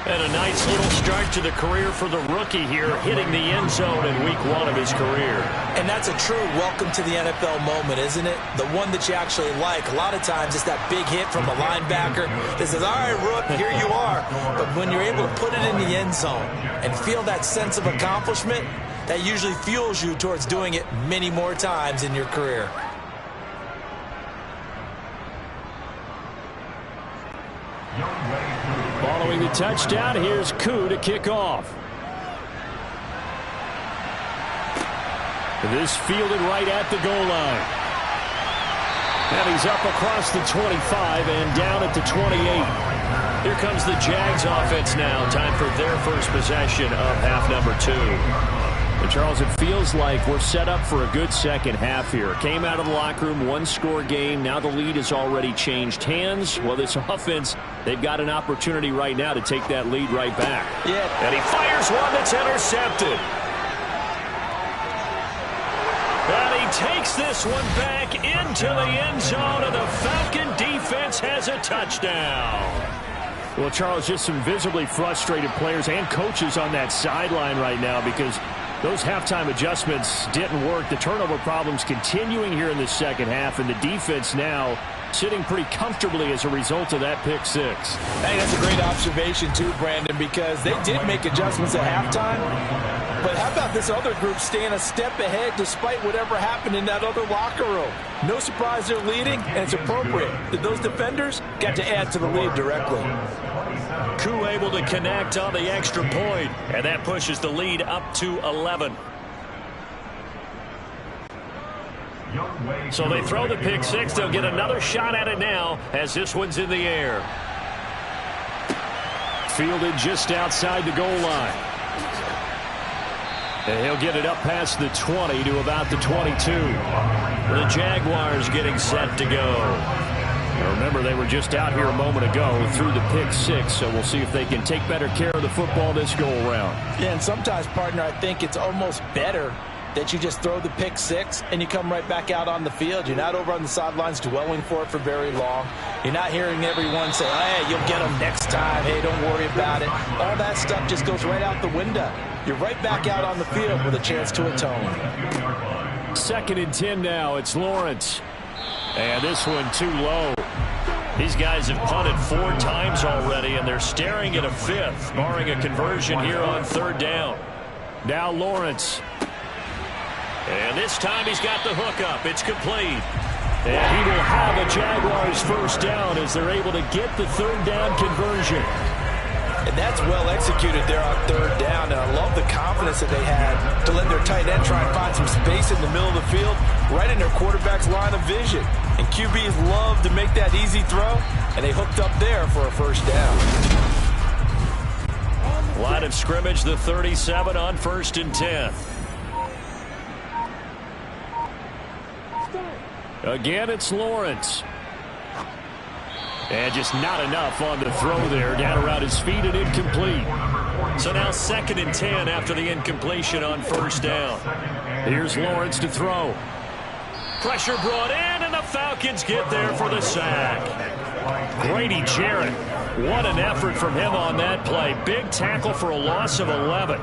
B: And a nice little start to the career for the rookie here, hitting the end zone in week 1 of his career.
C: And that's a true welcome to the NFL moment, isn't it? The one that you actually like. A lot of times it's that big hit from a linebacker that says, all right, Rook, here you are. But when you're able to put it in the end zone and feel that sense of accomplishment, that usually fuels you towards doing it many more times in your career.
E: Following the touchdown, here's Koo to kick off. This fielded right at the goal line. And he's up across the 25 and down at the 28.
B: Here comes the Jags offense now. Time for their first possession of half number 2.
E: And Charles, it feels like we're set up for a good second half here. Came out of the locker room, 1-score game. Now the lead has already changed hands. Well, this offense, they've got an opportunity right now to take that lead right back.
C: Yeah.
B: And he fires one that's intercepted. And he takes this one back into the end zone, and the Falcon defense has a touchdown.
E: Well, Charles, just some visibly frustrated players and coaches on that sideline right now because those halftime adjustments didn't work. The turnover problems continuing here in the second half, and the defense now sitting pretty comfortably as a result of that pick 6.
C: Hey, that's a great observation too, Brandon, because they did make adjustments at halftime. But how about this other group staying a step ahead despite whatever happened in that other locker room? No surprise they're leading, and it's appropriate that those defenders got to add to the lead directly.
B: Koo able to connect on the extra point, and that pushes the lead up to 11. So they throw the pick 6. They'll get another shot at it now as this one's in the air.
E: Fielded just outside the goal line. And he'll get it up past the 20 to about the 22. The Jaguars getting set to go. Now remember, they were just out here a moment ago through the pick six, so we'll see if they can take better care of the football this go-around.
C: Yeah, and sometimes, partner, I think it's almost better that you just throw the pick six and you come right back out on the field. You're not over on the sidelines dwelling for it for very long. You're not hearing everyone say, hey, you'll get them next time. Hey, don't worry about it. All that stuff just goes right out the window. You're right back out on the field with a chance to atone.
E: 2nd and 10 now. It's Lawrence. And this one too low.
B: These guys have punted 4 times already, and they're staring at a 5th, barring a conversion here on 3rd down.
E: Now Lawrence.
B: And this time he's got the hook up. It's complete.
E: And he will have a Jaguars 1st down as they're able to get the 3rd down conversion.
C: And that's well executed there on 3rd down. And I love the confidence that they had to let their tight end try and find some space in the middle of the field, right in their quarterback's line of vision. And QBs love to make that easy throw, and they hooked up there for a 1st down.
B: Line of scrimmage, the 37 on 1st and 10.
E: Again, it's Lawrence. And just not enough on the throw there. Down around his feet and incomplete.
B: So now 2nd and 10 after the incompletion on 1st down.
E: Here's Lawrence to throw.
B: Pressure brought in, and the Falcons get there for the sack.
E: Grady Jarrett. What an effort from him on that play. Big tackle for a loss of 11.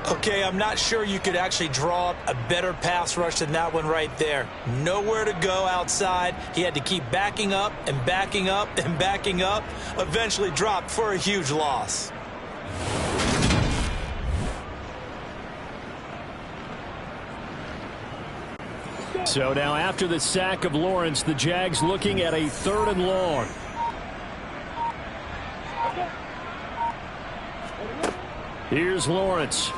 C: Okay, I'm not sure you could actually draw up a better pass rush than that one right there. Nowhere to go outside. He had to keep backing up and backing up and backing up. Eventually dropped for a huge loss.
E: So now after the sack of Lawrence, the Jags looking at a 3rd and long. Here's Lawrence.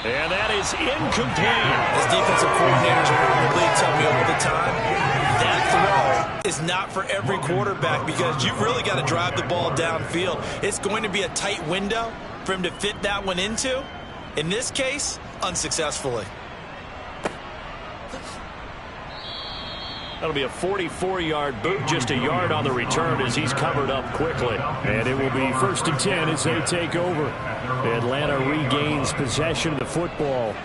B: And that is incomplete.
C: As defensive coordinators around the league tell me all the time, that throw is not for every quarterback because you've really got to drive the ball downfield. It's going to be a tight window for him to fit that one into. In this case, unsuccessfully.
B: That'll be a 44-yard boot, just a yard on the return as he's covered up quickly.
E: And it will be 1st and 10 as they take over. Atlanta regains possession of the football.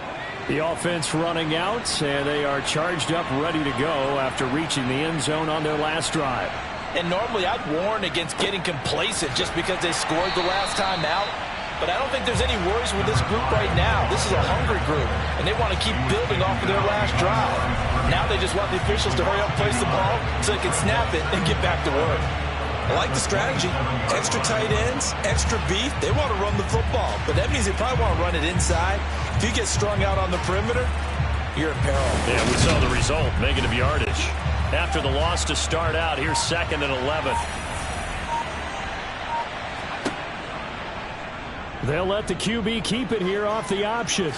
E: The offense running out, and they are charged up, ready to go after reaching the end zone on their last drive.
C: And normally I'd warn against getting complacent just because they scored the last time out. But I don't think there's any worries with this group right now. This is a hungry group, and they want to keep building off of their last drive. Now they just want the officials to hurry up, place the ball, so they can snap it and get back to work. I like the strategy. Extra tight ends, extra beef. They want to run the football, but that means they probably want to run it inside. If you get strung out on the perimeter, you're in peril.
B: Yeah, we saw the result, negative yardage. After the loss to start out, here's 2nd and 11.
E: They'll let the QB keep it here off the option.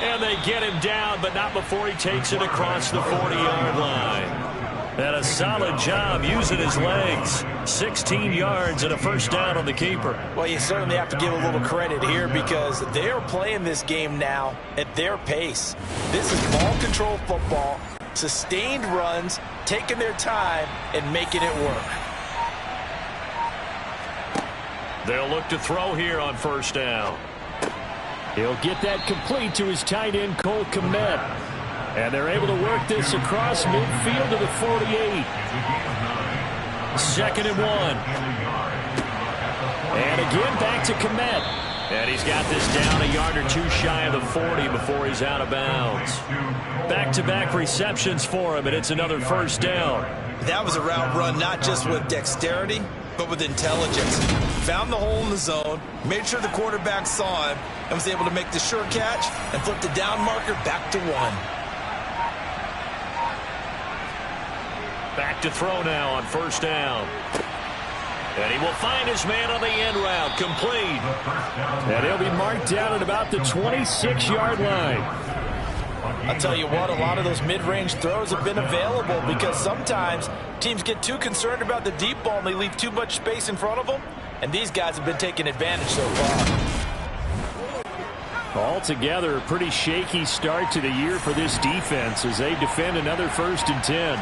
B: And they get him down, but not before he takes it across the 40-yard line. And a solid job using his legs. 16 yards and a 1st down on the keeper.
C: Well, you certainly have to give a little credit here because they are playing this game now at their pace. This is ball control football, sustained runs, taking their time, and making it work.
B: They'll look to throw here on 1st down.
E: He'll get that complete to his tight end, Cole Kmet. And they're able to work this across midfield to the 48.
B: 2nd and 1.
E: And again, back to Kmet.
B: And he's got this down a yard or two shy of the 40 before he's out of bounds. Back-to-back receptions for him, and it's another 1st down.
C: That was a route run not just with dexterity, but with intelligence. Found the hole in the zone, made sure the quarterback saw him, and was able to make the sure catch and flip the down marker back to 1.
B: Back to throw now on 1st down. And he will find his man on the end route, complete.
E: And he'll be marked down at about the 26-yard line.
C: I'll tell you what, a lot of those mid-range throws have been available because sometimes teams get too concerned about the deep ball and they leave too much space in front of them, and these guys have been taking advantage so far.
E: Altogether, a pretty shaky start to the year for this defense as they defend another 1st and 10.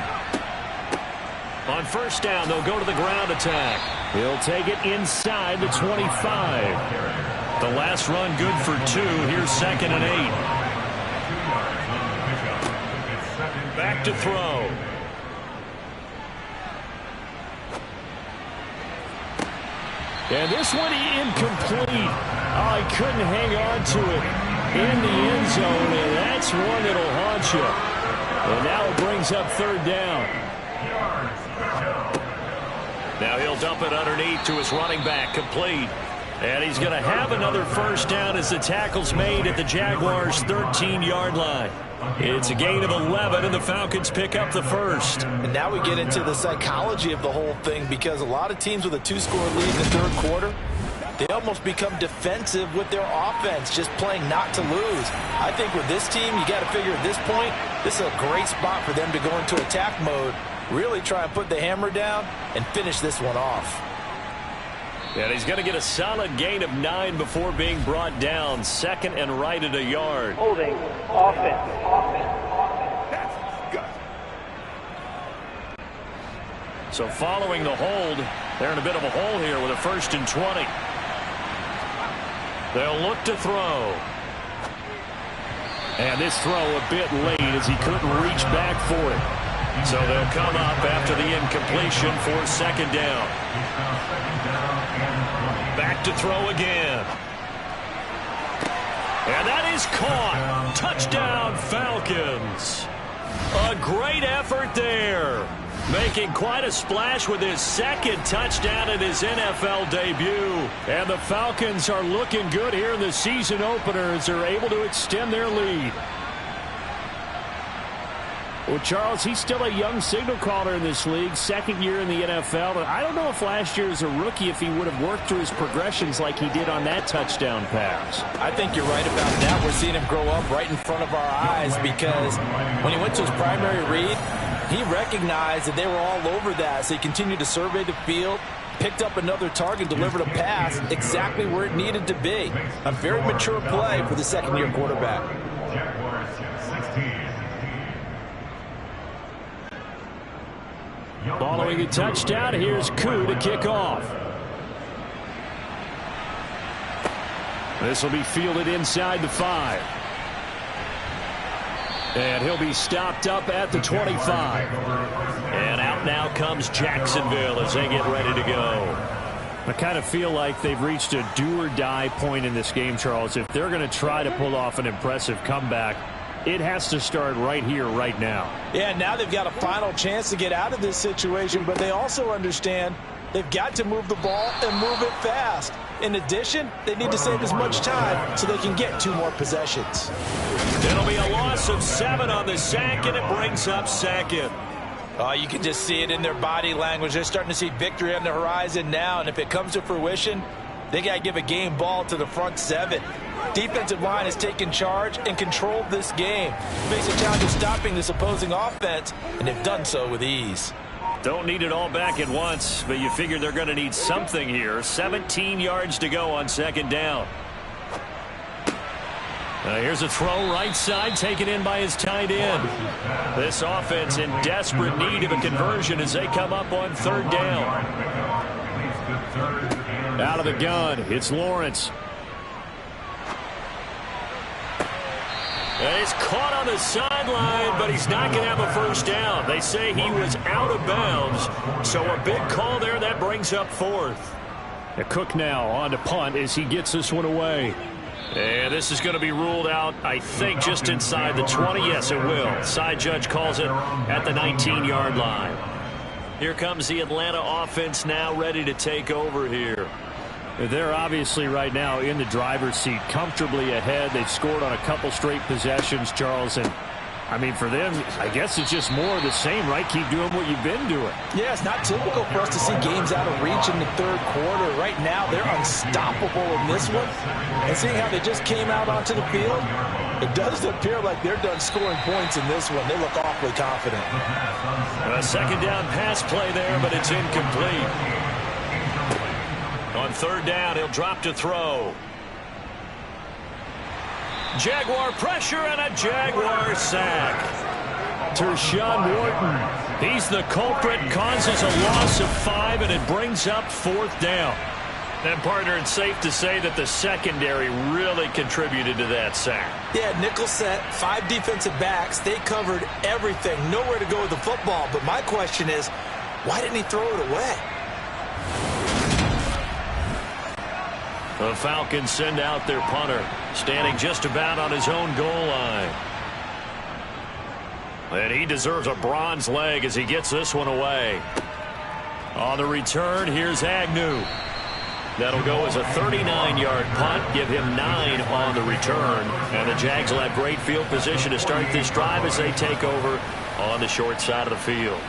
B: On first down, they'll go to the ground attack.
E: He'll take it inside the 25.
B: The last run good for 2. Here's 2nd and 8. Back to throw.
E: And this one incomplete. Oh, he couldn't hang on to it in the end zone, and that's one that'll haunt you. And now it brings up 3rd down.
B: Now he'll dump it underneath to his running back, complete. And he's going to have another 1st down as the tackle's made at the Jaguars' 13-yard line. It's a gain of 11, and the Falcons pick up the 1st.
C: And now we get into the psychology of the whole thing, because a lot of teams with a 2-score lead in the 3rd quarter, they almost become defensive with their offense, just playing not to lose. I think with this team, you got to figure at this point, this is a great spot for them to go into attack mode, really try and put the hammer down and finish this one off.
B: And he's going to get a solid gain of 9 before being brought down. 2nd and right at a yard.
D: Holding offense.
B: So following the hold, they're in a bit of a hole here with a 1st and 20. They'll look to throw.
E: And this throw a bit late as he couldn't reach back for it.
B: So they'll come up after the incompletion for 2nd down. Back to throw again. And that is caught. Touchdown, Falcons. A great effort there. Making quite a splash with his 2nd touchdown in his NFL debut.
E: And the Falcons are looking good here in the season opener as they're able to extend their lead. Well, Charles, he's still a young signal caller in this league, 2nd year in the NFL. But I don't know if last year as a rookie if he would have worked through his progressions like he did on that touchdown pass.
C: I think you're right about that. We're seeing him grow up right in front of our eyes, because when he went to his primary read, he recognized that they were all over that. So he continued to survey the field, picked up another target, delivered a pass exactly where it needed to be. A very mature play for the 2nd-year quarterback.
E: Following a touchdown, here's Koo to kick off. This will be fielded inside the 5. And he'll be stopped up at the 25.
B: And out now comes Jacksonville as they get ready to go.
E: I kind of feel like they've reached a do-or-die point in this game, Charles. If they're going to try to pull off an impressive comeback, it has to start right here, right now.
C: Yeah, now they've got a final chance to get out of this situation, but they also understand they've got to move the ball and move it fast. In addition, they need to save as much time so they can get 2 more possessions.
B: It'll be a loss of 7 on the sack, and it brings up 2nd.
C: You can just see it in their body language. They're starting to see victory on the horizon now, and if it comes to fruition, they got to give a game ball to the front 7. Defensive line has taken charge and controlled this game. Face a challenge of stopping this opposing offense, and they've done so with ease.
B: Don't need it all back at once, but you figure they're going to need something here. 17 yards to go on 2nd down. Here's a throw right side, taken in by his tight end. This offense in desperate need of a conversion as they come up on 3rd down.
E: Out of the gun, it's Lawrence.
B: And he's caught on the sideline, but he's not going to have a 1st down. They say he was out of bounds, so a big call there. That brings up 4th.
E: Cook now on to punt as he gets this one away.
B: And this is going to be ruled out, I think, just inside the 20. Yes, it will. Side judge calls it at the 19-yard line. Here comes the Atlanta offense now ready to take over here.
E: They're obviously right now in the driver's seat, comfortably ahead. They've scored on a couple straight possessions, Charles. And, I mean, for them, I guess it's just more of the same, right? Keep doing what you've been doing.
C: Yeah, it's not typical for us to see games out of reach in the 3rd quarter. Right now, they're unstoppable in this one. And seeing how they just came out onto the field, it does appear like they're done scoring points in this one. They look awfully confident.
B: A 2nd down pass play there, but it's incomplete.
E: On third down, he'll drop to throw. Jaguar pressure and a Jaguar sack. Tershawn Wharton, he's the culprit, causes a loss of 5, and it brings up fourth down. And, partner, it's safe to say that the secondary really contributed to that sack.
C: Yeah, nickel set, 5 defensive backs. They covered everything. Nowhere to go with the football. But my question is, why didn't he throw it away?
E: The Falcons send out their punter, standing just about on his own goal line. And he deserves a bronze leg as he gets this one away. On the return, here's Agnew. That'll go as a 39-yard punt, give him 9 on the return. And the Jags will have great field position to start this drive as they take over on the short side of the field.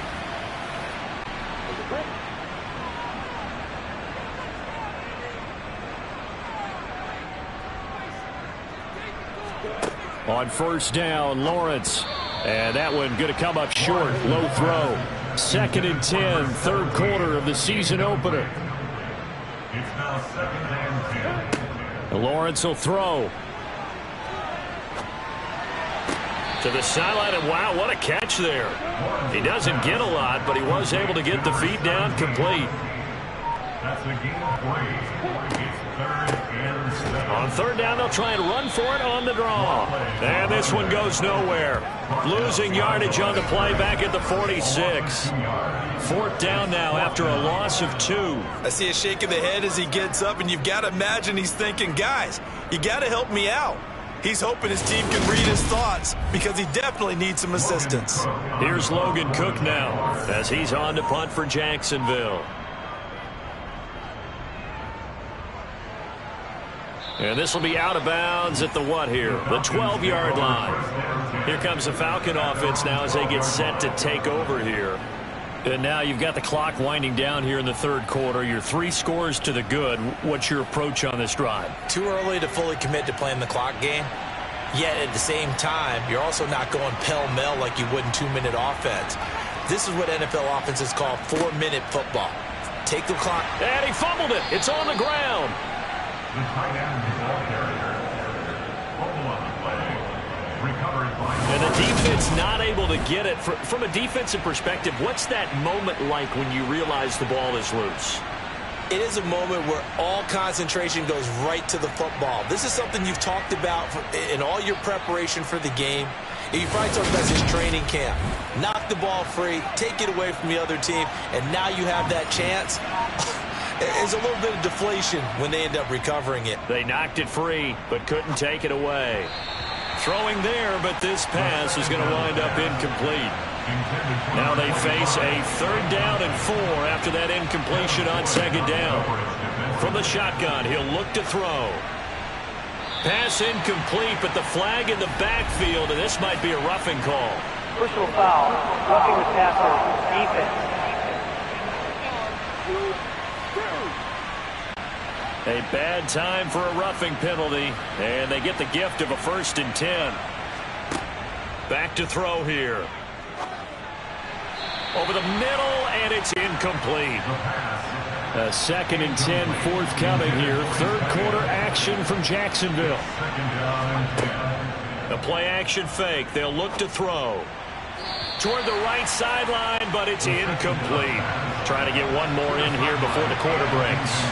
E: On first down, Lawrence. And that one going to come up short, low throw. 2nd and 10, third quarter of the season opener. Lawrence will throw. To the sideline, and wow, what a catch there. He doesn't get a lot, but he was able to get the feet down complete. On third down, they'll try and run for it on the draw. And this one goes nowhere. Losing yardage on the play back at the 46. Fourth down now after a loss of 2.
C: I see a shake of the head as he gets up, and you've got to imagine he's thinking, guys, you got to help me out. He's hoping his team can read his thoughts because he definitely needs some assistance.
E: Here's Logan Cook now as he's on to punt for Jacksonville. And this will be out of bounds at the what here? The 12-yard line. Here comes the Falcon offense now as they get set to take over here. And now you've got the clock winding down here in the third quarter. You're 3 scores to the good. What's your approach on this drive?
C: Too early to fully commit to playing the clock game. Yet at the same time, you're also not going pell-mell like you would in 2-minute offense. This is what NFL offenses call 4-minute football. Take the clock.
E: And he fumbled it. It's on the ground. And the defense not able to get it. From a defensive perspective, what's that moment like when you realize the ball is loose?
C: It is a moment where all concentration goes right to the football. This is something you've talked about in all your preparation for the game. You probably talked about this training camp. Knock the ball free, take it away from the other team, and now you have that chance. There's a little bit of deflation when they end up recovering it.
E: They knocked it free, but couldn't take it away. Throwing there, but this pass is going to wind up incomplete. Now they face a 3rd down and 4 after that incompletion on 2nd down. From the shotgun, he'll look to throw. Pass incomplete, but the flag in the backfield, and this might be a roughing call.
D: Personal foul, roughing the passer, defense.
E: A bad time for a roughing penalty, and they get the gift of a 1st and 10. Back to throw here. Over the middle, and it's incomplete. A 2nd and 10, forthcoming here. Third quarter action from Jacksonville. The play action fake. They'll look to throw. Toward the right sideline, but it's incomplete. Trying to get one more in here before the quarter breaks.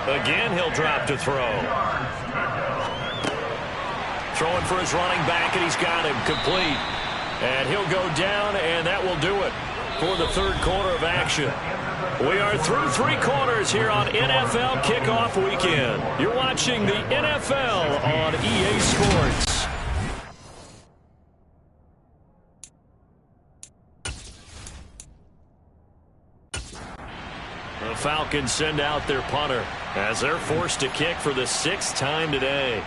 E: Again, he'll drop to throw. Throwing for his running back, and he's got him complete. And he'll go down, and that will do it for the third quarter of action. We are through 3 quarters here on NFL Kickoff Weekend. You're watching the NFL on EA Sports. The Falcons send out their punter as they're forced to kick for the 6th time today.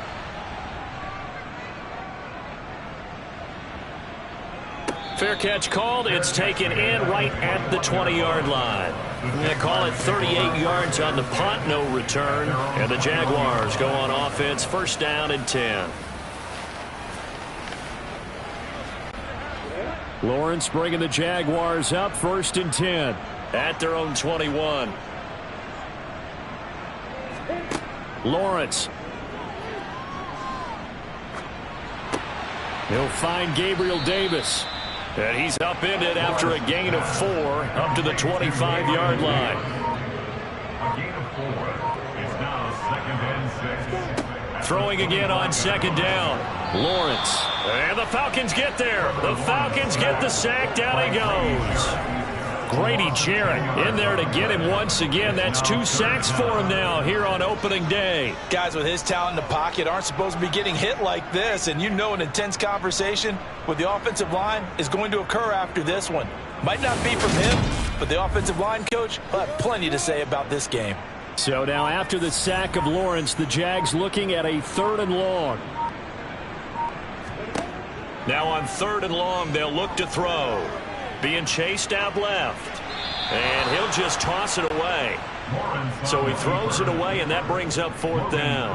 E: Fair catch called. It's taken in right at the 20-yard line. They call it 38 yards on the punt, no return. And the Jaguars go on offense, 1st down and 10. Lawrence bringing the Jaguars up, 1st and 10. at their own 21. Lawrence. He'll find Gabriel Davis. And he's upended after a gain of 4 up to the 25-yard line.
G: A gain of 4. It's now 2nd and 6.
E: Throwing again on 2nd down. Lawrence. And the Falcons get there. The Falcons get the sack. Down he goes. Grady Jarrett in there to get him once again. That's 2 sacks for him now here on opening day.
C: Guys with his talent in the pocket aren't supposed to be getting hit like this, and you know an intense conversation with the offensive line is going to occur after this one. Might not be from him, but the offensive line coach will have plenty to say about this game.
E: So now after the sack of Lawrence, the Jags looking at a 3rd and long. Now on 3rd and long, they'll look to throw. Being chased out left. And he'll just toss it away. So he throws it away, and that brings up 4th down.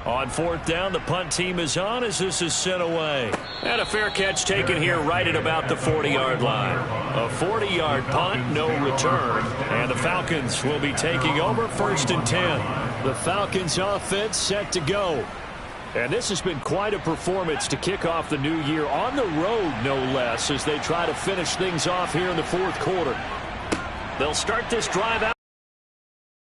E: On 4th down, the punt team is on as this is sent away. And a fair catch taken here right at about the 40-yard line. A 40-yard punt, no return. And the Falcons will be taking over 1st and 10. The Falcons offense set to go. And this has been quite a performance to kick off the new year on the road, no less, as they try to finish things off here in the 4th quarter. They'll start this drive out.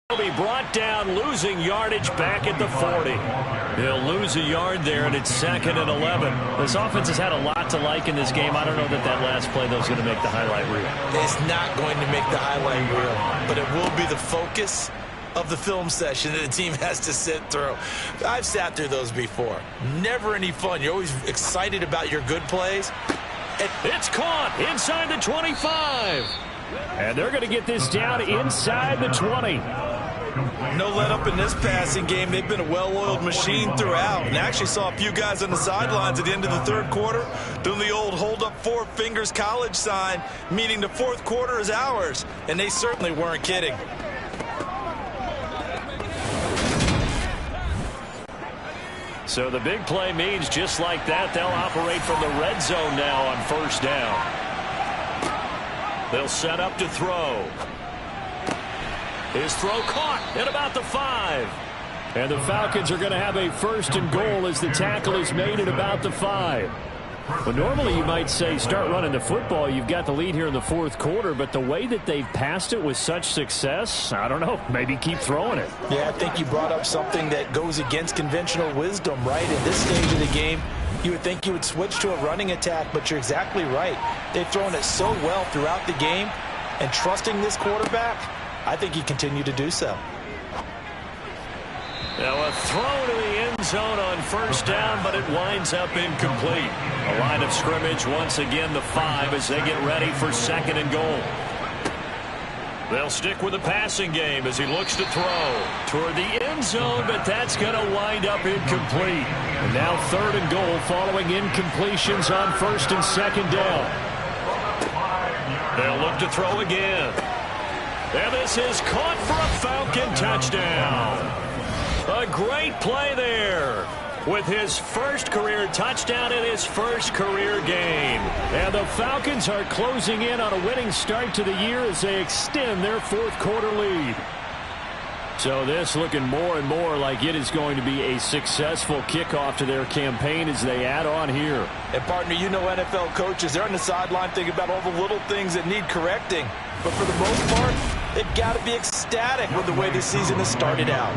E: They'll be brought down, losing yardage back at the 40. They'll lose a yard there, and it's 2nd and 11. This offense has had a lot to like in this game. I don't know that last play, though, is going to make the highlight reel.
C: It's not going to make the highlight reel, but it will be the focus of the film session that the team has to sit through. I've sat through those before. Never any fun. You're always excited about your good plays.
E: It's caught inside the 25. And they're going to get this down inside the 20.
C: No let up in this passing game. They've been a well-oiled machine throughout. And actually saw a few guys on the sidelines at the end of the 3rd quarter doing the old hold up 4 fingers college sign, meaning the 4th quarter is ours. And they certainly weren't kidding.
E: So the big play means just like that, they'll operate from the red zone now on 1st down. They'll set up to throw. His throw caught at about the 5. And the Falcons are going to have a 1st and goal as the tackle is made at about the 5. Well, normally you might say start running the football. You've got the lead here in the 4th quarter, but the way that they've passed it with such success, I don't know, maybe keep throwing it.
C: Yeah, I think you brought up something that goes against conventional wisdom, right? In this stage of the game, you would think you would switch to a running attack, but you're exactly right. They've thrown it so well throughout the game, and trusting this quarterback, I think you continue to do so.
E: Now a throw to the end zone on 1st down, but it winds up incomplete. A line of scrimmage once again the 5 as they get ready for 2nd and goal. They'll stick with the passing game as he looks to throw toward the end zone, but that's going to wind up incomplete. And now 3rd and goal following incompletions on 1st and 2nd down. They'll look to throw again. And this is caught for a Falcon touchdown. A great play there with his 1st career touchdown and his 1st career game. And the Falcons are closing in on a winning start to the year as they extend their 4th quarter lead. So this looking more and more like it is going to be a successful kickoff to their campaign as they add on here.
C: And partner, you know NFL coaches, they're on the sideline thinking about all the little things that need correcting. But for the most part, they've got to be ecstatic with the way this season has started out.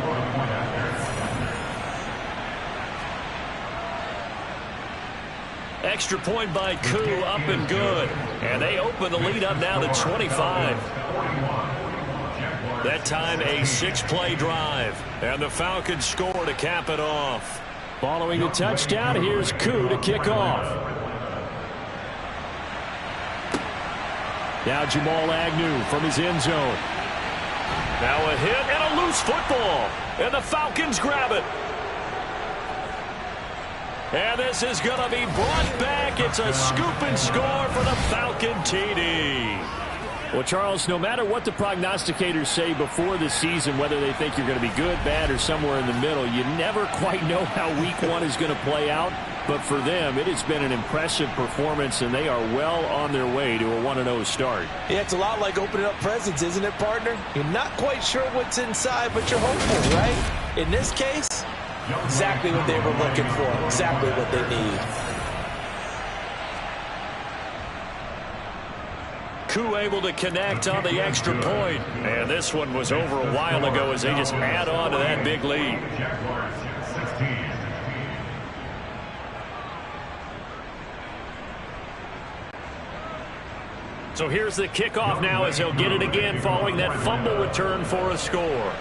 E: Extra point by Koo, up and good. And they open the lead up now to 25. That time a 6-play drive. And the Falcons score to cap it off. Following the touchdown, here's Koo to kick off. Now Jamal Agnew from his end zone. Now a hit and a loose football. And the Falcons grab it. And this is going to be brought back. It's a scoop and score for the Falcon TD. Well, Charles, no matter what the prognosticators say before the season, whether they think you're going to be good, bad, or somewhere in the middle, you never quite know how week one is going to play out. But for them, it has been an impressive performance, and they are well on their way to a 1-0 start.
C: Yeah, it's a lot like opening up presents, isn't it, partner? You're not quite sure what's inside, but you're hopeful, right? In this case, exactly what they were looking for, exactly what they need.
E: Koo able to connect on the extra point. And this one was over a while ago as they just add on to that big lead.
G: Jaguars 16.
E: So here's the kickoff now as he'll get it again following that fumble return for a score.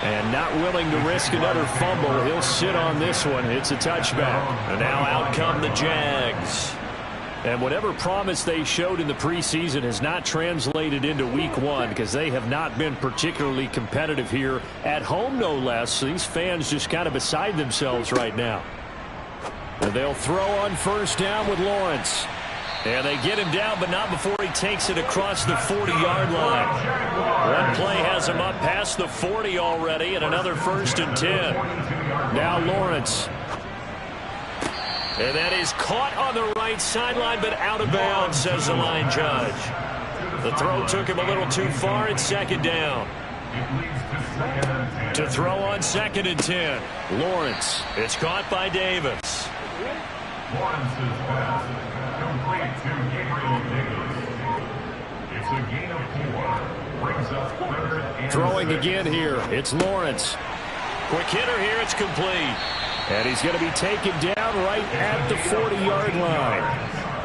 E: And not willing to risk another fumble, he'll sit on this one. It's a touchback. And now out come the Jags. And whatever promise they showed in the preseason has not translated into week one because they have not been particularly competitive here at home, no less. So these fans just kind of beside themselves right now. And they'll throw on first down with Lawrence. And they get him down, but not before he takes it across the 40-yard line. One play has him up past the 40 already, and another 1st and 10. Now Lawrence. And that is caught on the right sideline, but out of bounds, says the line judge. The throw took him a little too far. It's 2nd down. To throw on 2nd and 10. Lawrence. It's caught by Davis.
G: Lawrence's pass complete to Gabriel Davis. It's a gain of 4. Brings up 3rd and
E: Throwing
G: 6.
E: again here. It's Lawrence. Quick hitter here. It's complete. And he's going to be taken down right at the 40-yard line.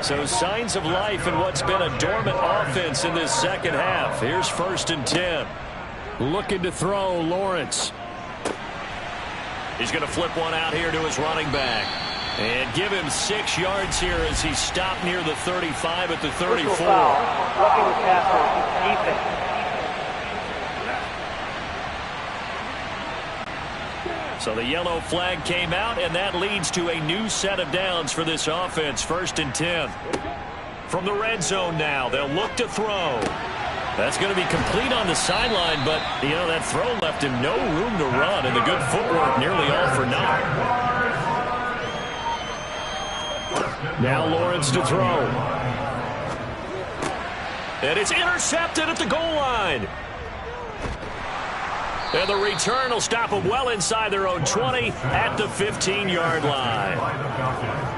E: So signs of life in what's been a dormant offense in this second half. Here's 1st and 10. Looking to throw, Lawrence. He's going to flip one out here to his running back. And give him 6 yards here as he stopped near the 35 at the 34.
D: Roughing the passer, defense.
E: So the yellow flag came out, and that leads to a new set of downs for this offense. 1st and 10. From the red zone now, they'll look to throw. That's going to be complete on the sideline, but, you know, that throw left him no room to run, and the good footwork nearly all for naught. Now Lawrence to throw. And it's intercepted at the goal line. And the return will stop them well inside their own 20 at the 15-yard line.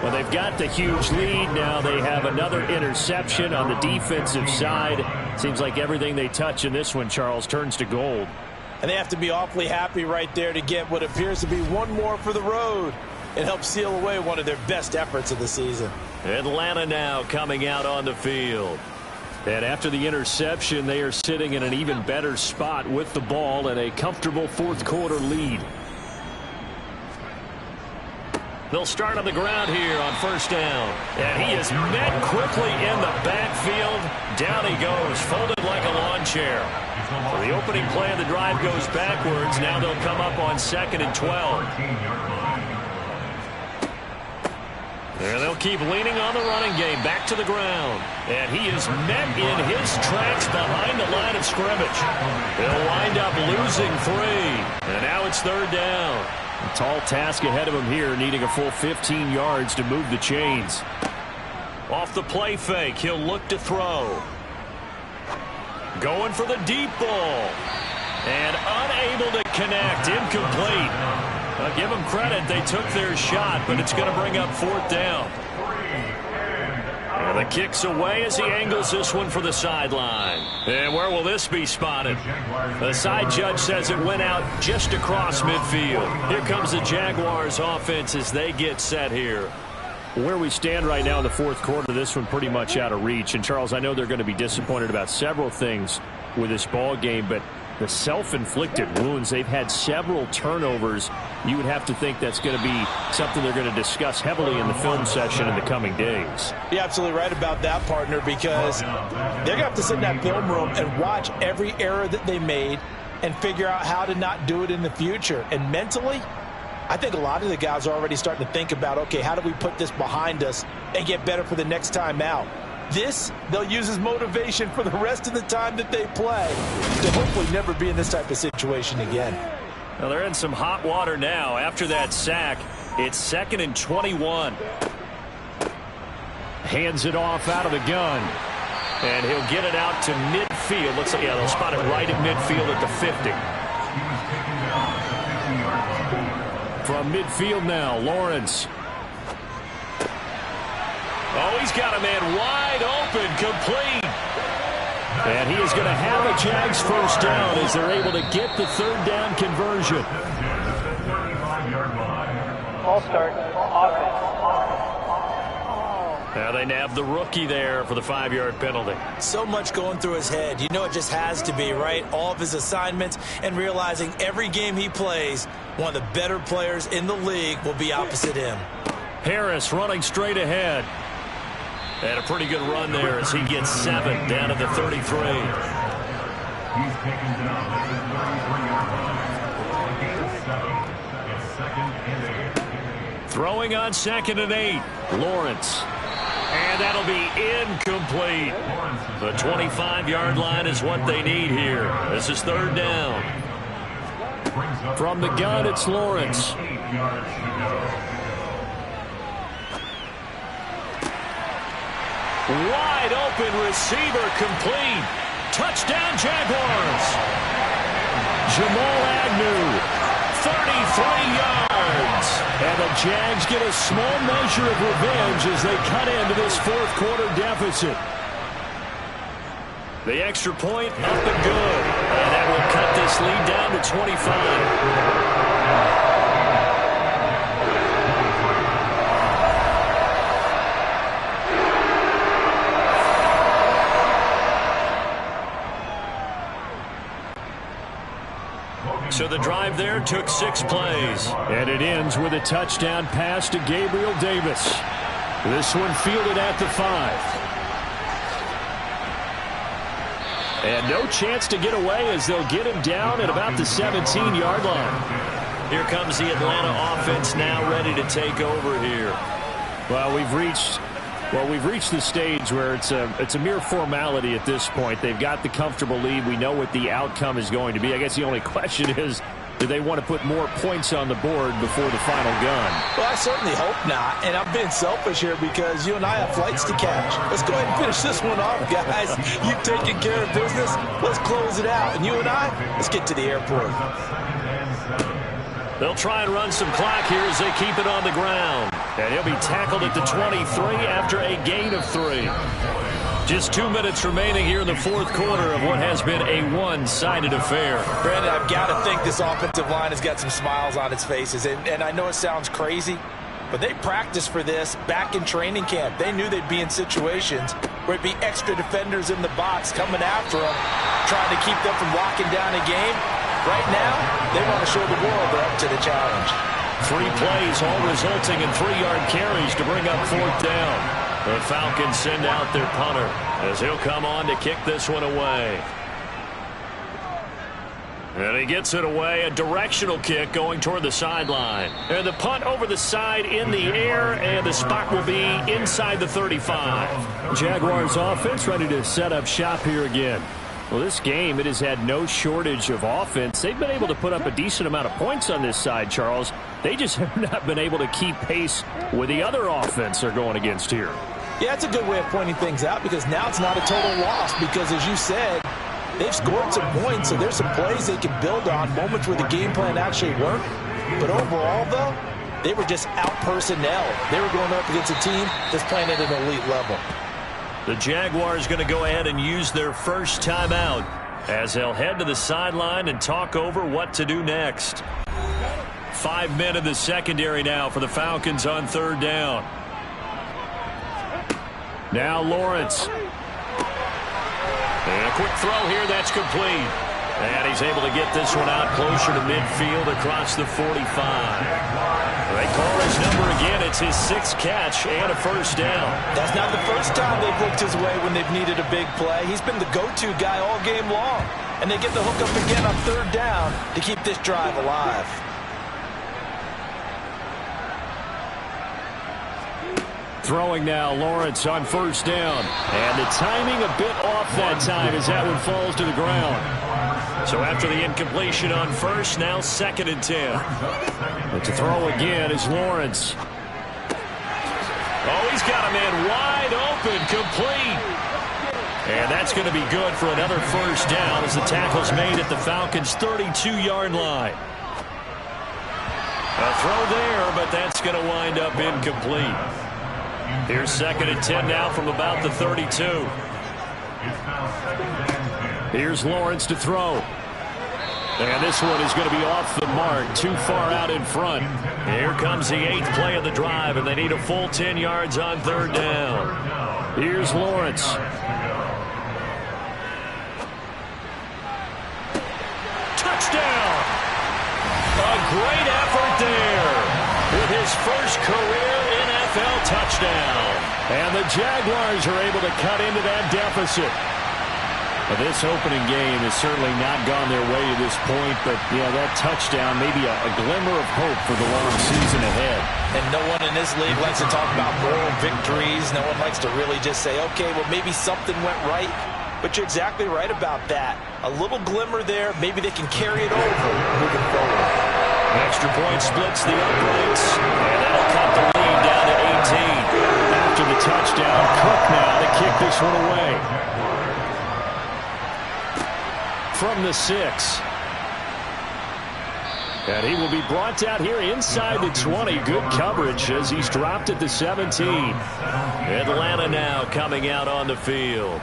E: Well, they've got the huge lead. Now they have another interception on the defensive side. Seems like everything they touch in this one, Charles, turns to gold.
C: And they have to be awfully happy right there to get what appears to be one more for the road and help seal away one of their best efforts of the season.
E: Atlanta now coming out on the field. And after the interception, they are sitting in an even better spot with the ball and a comfortable 4th quarter lead. They'll start on the ground here on 1st down. And he is met quickly in the backfield. Down he goes, folded like a lawn chair. So the opening play of the drive goes backwards. Now they'll come up on 2nd and 12. And they'll keep leaning on the running game back to the ground. And he is met in his tracks behind the line of scrimmage. They'll wind up losing 3. And now it's 3rd down. A tall task ahead of him here, needing a full 15 yards to move the chains. Off the play fake, he'll look to throw. Going for the deep ball. And unable to connect, incomplete. I'll give them credit, they took their shot, but it's going to bring up 4th down. And the kick's away as he angles this one for the sideline. And where will this be spotted? The side judge says it went out just across midfield. Here comes the Jaguars offense as they get set here. Where we stand right now in the 4th quarter, this one pretty much out of reach. And, Charles, I know they're going to be disappointed about several things with this ball game, but the self-inflicted wounds, they've had several turnovers. You would have to think that's going to be something they're going to discuss heavily in the film session in the coming days.
C: You're absolutely right about that, partner, because they're going to have to sit in that film room and watch every error that they made and figure out how to not do it in the future. And mentally, I think a lot of the guys are already starting to think about, okay, how do we put this behind us and get better for the next time out? This, they'll use as motivation for the rest of the time that they play to hopefully never be in this type of situation again.
E: Well, they're in some hot water now. After that sack, it's 2nd and 21. Hands it off out of the gun. And he'll get it out to midfield. Looks like, yeah, they'll spot it right at midfield at the 50. From midfield now, Lawrence. Oh, he's got a man wide open, complete. And he is going to have a Jags first down as they're able to get the 3rd down conversion.
D: All start, offense.
E: Now they nab the rookie there for the 5-yard penalty.
C: So much going through his head. You know it just has to be, right? All of his assignments and realizing every game he plays, one of the better players in the league will be opposite him.
E: Harris running straight ahead. And a pretty good run there as he gets 7 down to the 33.
G: He's taken down at the 33-yard line. Gain 7. It's 2nd and 8.
E: Throwing on 2nd and 8. Lawrence. And that'll be incomplete. The 25-yard line is what they need here. This is 3rd down. From the gun, it's Lawrence.
G: 8 yards to go.
E: Wide open receiver, complete. Touchdown Jaguars. Jamal Agnew, 33 yards. And the Jags get a small measure of revenge as they cut into this 4th quarter deficit. The extra point up and good. And that will cut this lead down to 25. So the drive there took 6 plays. And it ends with a touchdown pass to Gabriel Davis. This one fielded at the 5. And no chance to get away as they'll get him down at about the 17-yard line. Here comes the Atlanta offense now ready to take over here. Well, we've reached the stage where it's a mere formality at this point. They've got the comfortable lead. We know what the outcome is going to be. I guess the only question is, do they want to put more points on the board before the final gun?
C: Well, I certainly hope not. And I'm being selfish here because you and I have flights to catch. Let's go ahead and finish this one off, guys. You've taken care of business. Let's close it out. And you and I, let's get to the airport.
E: They'll try and run some clock here as they keep it on the ground. And he'll be tackled at the 23 after a gain of 3. Just 2 minutes remaining here in the 4th quarter of what has been a one-sided affair.
C: Brandon, I've got to think this offensive line has got some smiles on its faces. And I know it sounds crazy, but they practiced for this back in training camp. They knew they'd be in situations where it'd be extra defenders in the box coming after them, trying to keep them from locking down a game. Right now, they want to show the world they're up to the challenge.
E: 3 plays, all resulting in 3-yard carries to bring up 4th down. The Falcons send out their punter as he'll come on to kick this one away. And he gets it away, a directional kick going toward the sideline. And the punt over the side in the air, and the spot will be inside the 35. Jaguars offense ready to set up shop here again. Well, this game, it has had no shortage of offense. They've been able to put up a decent amount of points on this side, Charles. They just have not been able to keep pace with the other offense they're going against here.
C: Yeah, it's a good way of pointing things out because now it's not a total loss because, as you said, they've scored some points, so there's some plays they can build on, moments where the game plan actually worked. But overall, though, they were just out-personnel. They were going up against a team that's playing at an elite level.
E: The Jaguars going to go ahead and use their first timeout as they'll head to the sideline and talk over what to do next. 5 men in the secondary now for the Falcons on 3rd down. Now Lawrence. And a quick throw here, that's complete. And he's able to get this one out closer to midfield across the 45. They call his number again. It's his 6th catch and a first down.
C: That's not the first time they've looked his way when they've needed a big play. He's been the go-to guy all game long. And they get the hook up again on 3rd down to keep this drive alive.
E: Throwing now, Lawrence on first down. And the timing a bit off that time as that one falls to the ground. So after the incompletion on first, now 2nd and 10. But to throw again is Lawrence. Oh, he's got a man wide open, complete. And that's going to be good for another first down as the tackle's made at the Falcons' 32-yard line. A throw there, but that's going to wind up incomplete. Here's 2nd and 10 now from about the 32. Here's Lawrence to throw. And this one is going to be off the mark, too far out in front. Here comes the 8th play of the drive, and they need a full 10 yards on 3rd down. Here's Lawrence. Touchdown! A great effort there with his first career NFL touchdown. And the Jaguars are able to cut into that deficit. This opening game has certainly not gone their way to this point, but yeah, that touchdown may be a glimmer of hope for the long season ahead.
C: And no one in this league likes to talk about moral victories. No one likes to really just say, okay, well, maybe something went right. But you're exactly right about that. A little glimmer there. Maybe they can carry it over moving forward.
E: Extra point splits the uprights, and that'll cut the lead down to 18. After the touchdown, Cook now to kick this one away. From the 6. And he will be brought out here inside the 20. Good coverage as he's dropped at the 17. Atlanta now coming out on the field.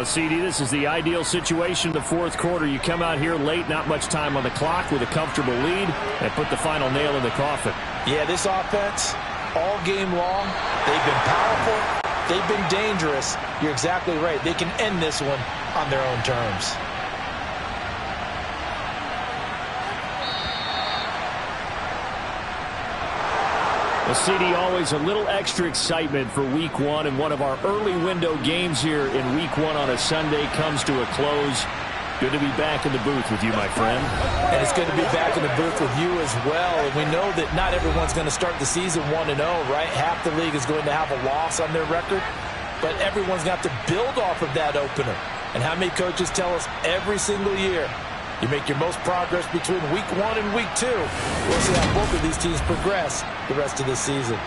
E: CD, this is the ideal situation in the 4th quarter. You come out here late, not much time on the clock with a comfortable lead, and put the final nail in the coffin.
C: Yeah, this offense, all game long, they've been powerful, they've been dangerous. You're exactly right. They can end this one on their own terms.
E: Well, CD, always a little extra excitement for Week 1, and one of our early window games here in Week 1 on a Sunday comes to a close. Good to be back in the booth with you, my friend.
C: And it's good to be back in the booth with you as well. And we know that not everyone's going to start the season 1-0, right? Half the league is going to have a loss on their record, but everyone's got to build off of that opener. And how many coaches tell us every single year, you make your most progress between Week 1 and Week 2. We'll see how both of these teams progress the rest of this season.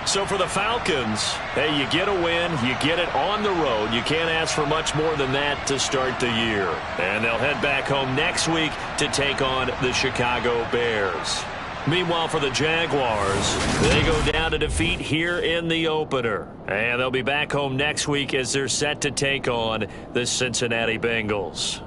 E: So for the Falcons, hey, you get a win, you get it on the road. You can't ask for much more than that to start the year. And they'll head back home next week to take on the Chicago Bears. Meanwhile, for the Jaguars, they go down to defeat here in the opener. And they'll be back home next week as they're set to take on the Cincinnati Bengals.